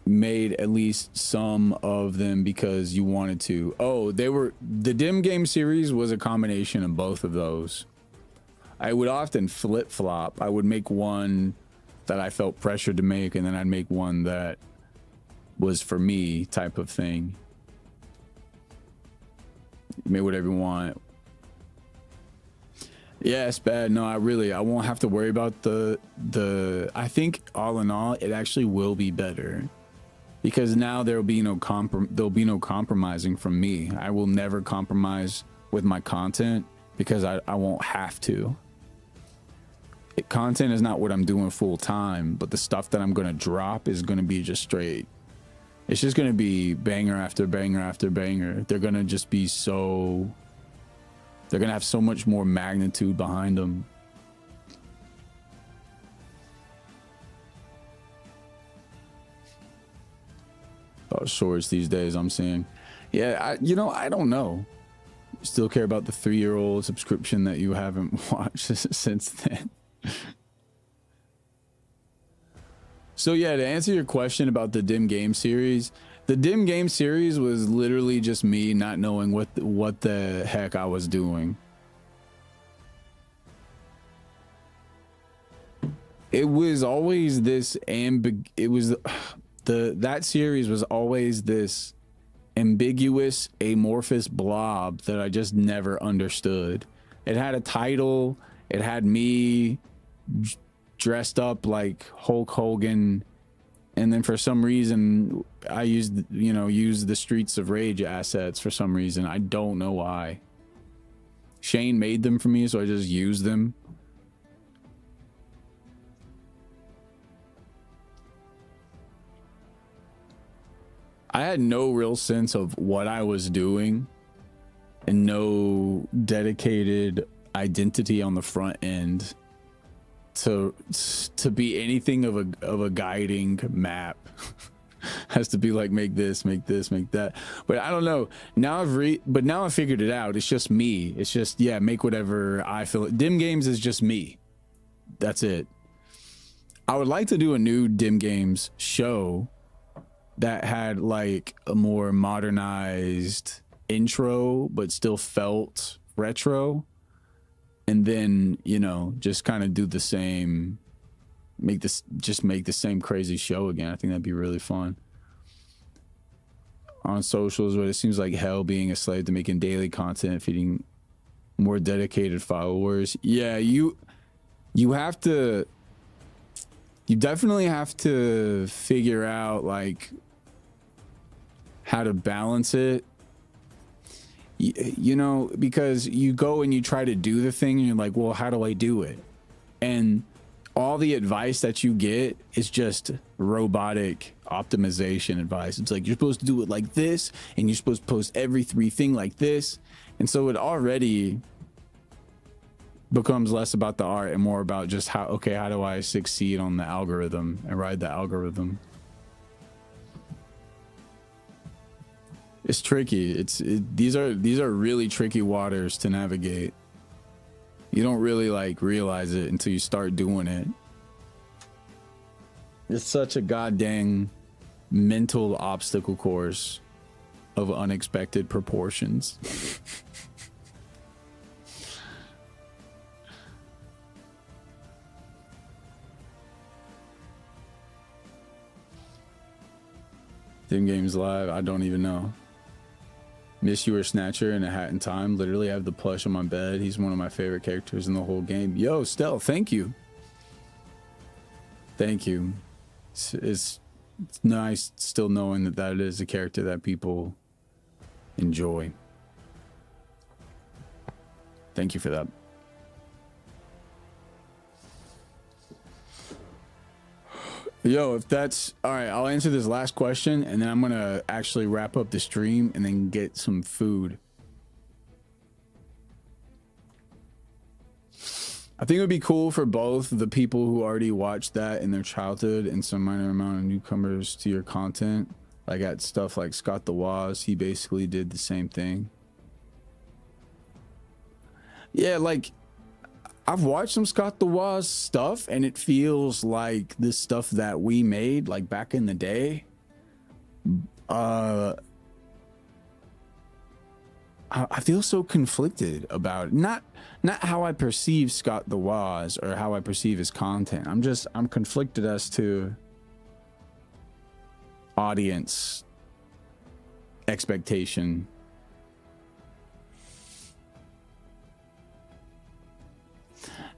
made at least some of them because you wanted to? Oh, the Dim Game series was a combination of both of those. I would often flip-flop. I would make one that I felt pressured to make, and then I'd make one that was for me type of thing. Make whatever you want. Yeah, it's bad. No, I won't have to worry about the I think all in all, it actually will be better, because now there'll be no compromising from me. I will never compromise with my content because I won't have to. Content is not what I'm doing full time, but the stuff that I'm going to drop is going to be just straight. It's just going to be banger after banger after banger. They're going to just be so... They're going to have so much more magnitude behind them. Oh, shorts these days, I'm seeing. Yeah, I don't know. Still care about the 3-year-old subscription that you haven't watched since then. So yeah, to answer your question about the Dim Game series, the Dim Game series was literally just me not knowing what the heck I was doing. It was always this that series was always this ambiguous, amorphous blob that I just never understood. It had a title, it had me dressed up like Hulk Hogan, and then for some reason I used the Streets of Rage assets for some reason. I don't know why. Shane made them for me, so I just used them. I had no real sense of what I was doing and no dedicated identity on the front end to be anything of a guiding map. Has to be like, make this, make that. But I don't know. Now I figured it out. It's just me. It's just, yeah, make whatever I feel. Dim Games is just me. That's it. I would like to do a new Dim Games show that had like a more modernized intro but still felt retro, and then just kind of do the same, make the same crazy show again. I think that'd be really fun. On socials, but it seems like hell being a slave to making daily content, feeding more dedicated followers. Yeah, you definitely have to figure out like how to balance it, because you go and you try to do the thing and you're like, well, how do I do it? And all the advice that you get is just robotic optimization advice. It's like, you're supposed to do it like this, and you're supposed to post every 3 thing like this. And so it already becomes less about the art and more about just how do I succeed on the algorithm and ride the algorithm. It's tricky. These are really tricky waters to navigate. You don't really like realize it until you start doing it. It's such a goddamn mental obstacle course of unexpected proportions. Dim Games Live, I don't even know. Miss You or Snatcher in A Hat in Time. Literally, I have the plush on my bed. He's one of my favorite characters in the whole game. Yo, Stell, thank you. Thank you. It's nice still knowing that that is a character that people enjoy. Thank you for that. Yo, if that's all right, I'll answer this last question and then I'm gonna actually wrap up the stream and then get some food. I think it would be cool for both the people who already watched that in their childhood and some minor amount of newcomers to your content. Like at stuff like Scott the Woz, he basically did the same thing. Yeah, like I've watched some Scott the Woz stuff and it feels like the stuff that we made like back in the day. I feel so conflicted about it. Not how I perceive Scott the Woz or how I perceive his content. I'm conflicted as to audience expectation.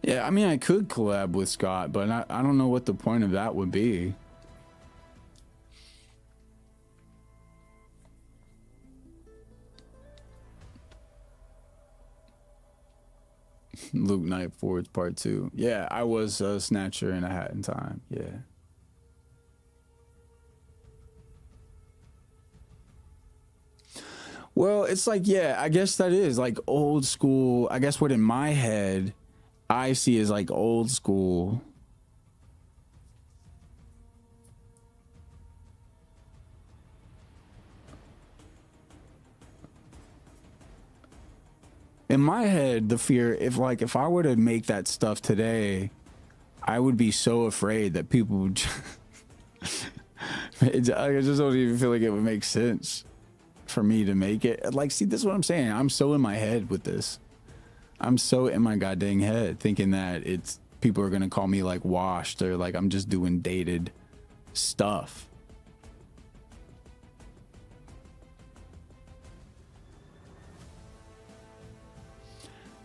Yeah, I mean, I could collab with Scott, but I don't know what the point of that would be. Luke Knight Forwards Part 2. Yeah, I was a Snatcher in a Hat in Time. Yeah. Well, it's like, yeah, I guess that is like old school. I guess what in my head I see is like old school. In my head, the fear, if I were to make that stuff today, I would be so afraid that people would I just don't even feel like it would make sense for me to make it. Like, see, this is what I'm saying. I'm so in my head with this. I'm so in my goddamn head thinking that it's people are gonna call me like washed or like I'm just doing dated stuff.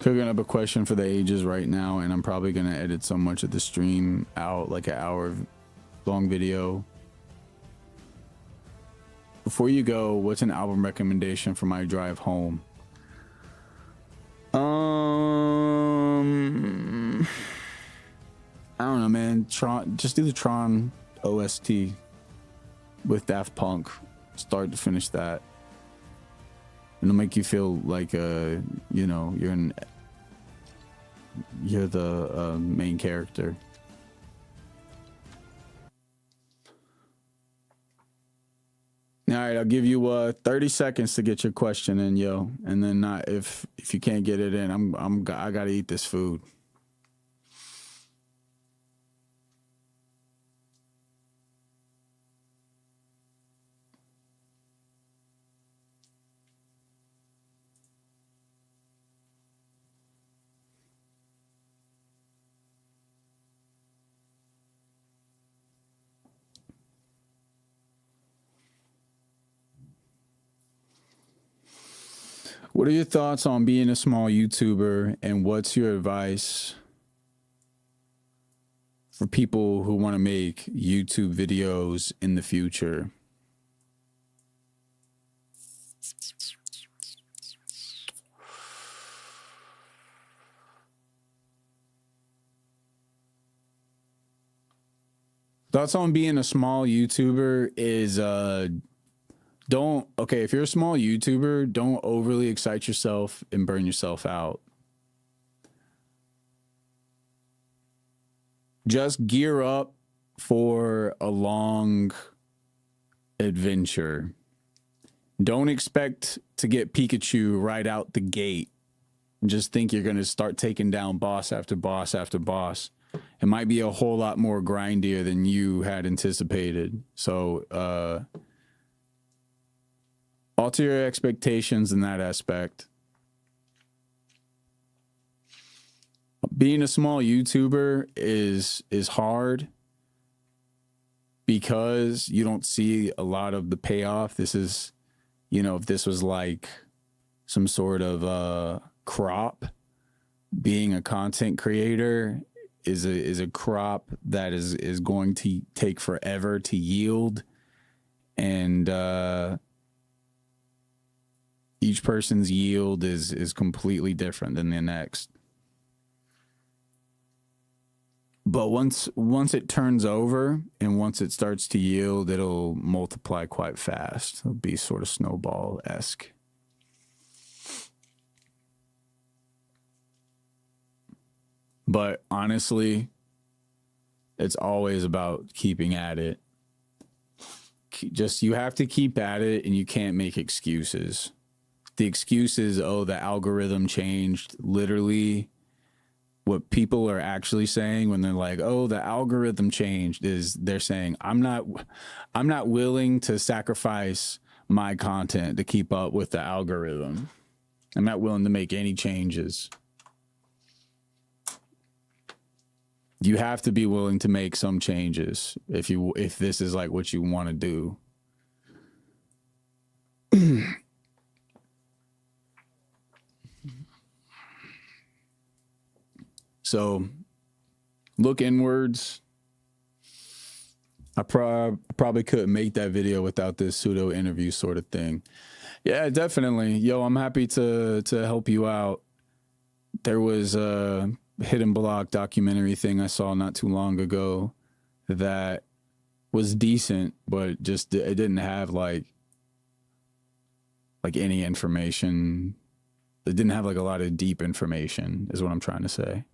Cooking up a question for the ages right now, and I'm probably gonna edit so much of the stream out, like an hour long video. Before you go, what's an album recommendation for my drive home? I don't know, man. Tron, just do the Tron OST with Daft Punk, start to finish that. It'll make you feel like you know, you're the main character. All right, I'll give you 30 seconds to get your question in, yo, and then if you can't get it in, I gotta eat this food. What are your thoughts on being a small YouTuber, and what's your advice for people who want to make YouTube videos in the future? Thoughts on being a small YouTuber is if you're a small YouTuber, don't overly excite yourself and burn yourself out. Just gear up for a long adventure. Don't expect to get Pikachu right out the gate. Just think you're going to start taking down boss after boss after boss. It might be a whole lot more grindier than you had anticipated. So, alter your expectations in that aspect. Being a small YouTuber is hard because you don't see a lot of the payoff. This is, you know, if this was like some sort of crop, being a content creator is a crop that is going to take forever to yield, and each person's yield is completely different than the next. But once it turns over and once it starts to yield, it'll multiply quite fast. It'll be sort of snowball-esque. But honestly, it's always about keeping at it. You have to keep at it, and you can't make excuses. The excuse is, oh, the algorithm changed. Literally, what people are actually saying when they're like, oh, the algorithm changed, is they're saying, I'm not willing to sacrifice my content to keep up with the algorithm. I'm not willing to make any changes. You have to be willing to make some changes if this is like what you want to do. So look inwards. I probably couldn't make that video without this pseudo interview sort of thing. Yeah, definitely. Yo, I'm happy to help you out. There was a hidden block documentary thing I saw not too long ago that was decent, but just it didn't have like any information. It didn't have like a lot of deep information, is what I'm trying to say.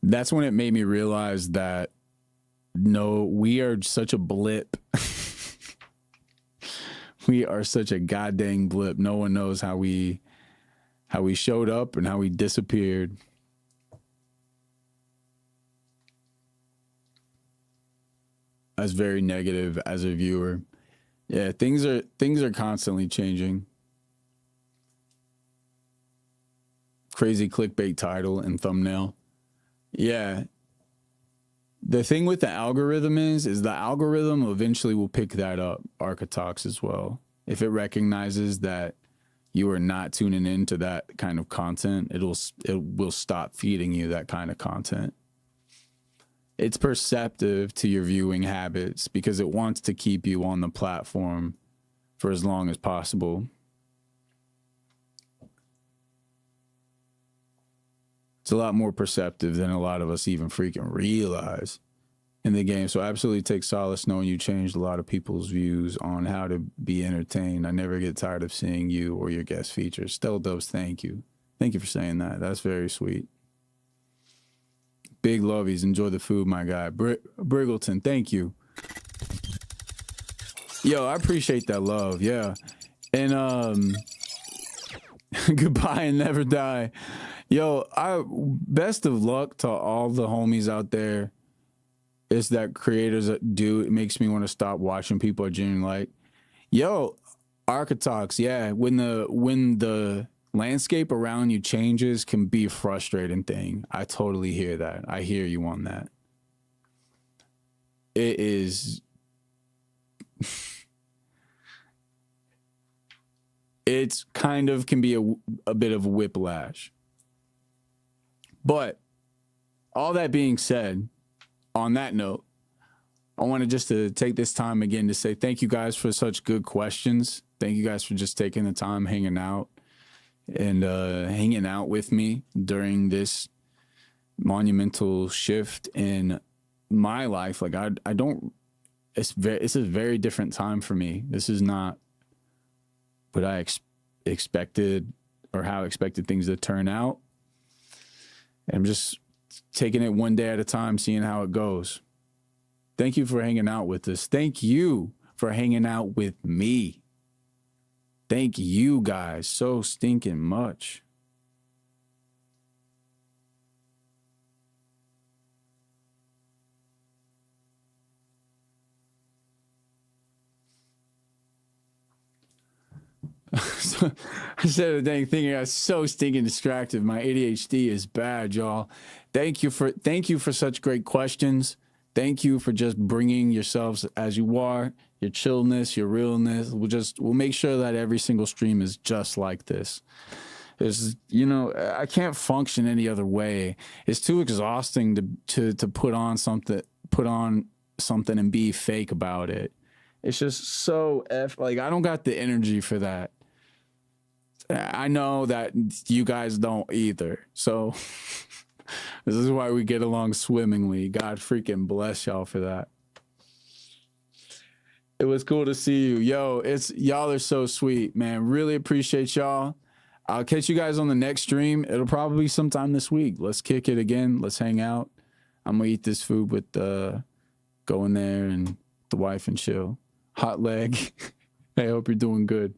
That's when it made me realize that no, we are such a blip. We are such a goddamn blip. No one knows how we showed up and how we disappeared. That's very negative as a viewer. Yeah, things are constantly changing. Crazy clickbait title and thumbnail. Yeah. The thing with the algorithm is the algorithm eventually will pick that up, Architox as well. If it recognizes that you are not tuning into that kind of content, it will stop feeding you that kind of content. It's perceptive to your viewing habits because it wants to keep you on the platform for as long as possible. It's a lot more perceptive than a lot of us even freaking realize in the game. So I absolutely take solace knowing you changed a lot of people's views on how to be entertained. I never get tired of seeing you or your guest features. Stella Dubs, thank you. Thank you for saying that. That's very sweet. Big lovies. Enjoy the food, my guy. Briggleton, thank you. Yo, I appreciate that love. Yeah. And goodbye and never die. Yo, best of luck to all the homies out there. It's that creators do. It makes me want to stop watching people I genuinely like. Yo, Architox, yeah. When the landscape around you changes can be a frustrating thing. I totally hear that. I hear you on that. It is. It's kind of can be a bit of a whiplash. But all that being said, on that note, I wanted just to take this time again to say thank you guys for such good questions. Thank you guys for just taking the time, hanging out, and hanging out with me during this monumental shift in my life. Like I don't. It's a very different time for me. This is not what I expected or how I expected things to turn out. And I'm just taking it one day at a time, seeing how it goes. Thank you for hanging out with us. Thank you for hanging out with me. Thank you guys so stinking much. So, I said a dang thing. I got so stinking distracted. My ADHD is bad, y'all. Thank you for such great questions. Thank you for just bringing yourselves as you are, your chillness, your realness. We'll make sure that every single stream is just like this. There's, you know, I can't function any other way. It's too exhausting to put on something and be fake about it. It's just so like I don't got the energy for that. I know that you guys don't either. So this is why we get along swimmingly. God freaking bless y'all for that. It was cool to see you. Yo, it's y'all are so sweet, man. Really appreciate y'all. I'll catch you guys on the next stream. It'll probably be sometime this week. Let's kick it again. Let's hang out. I'm gonna eat this food with go in there and the wife and chill. Hot leg. I hope you're doing good.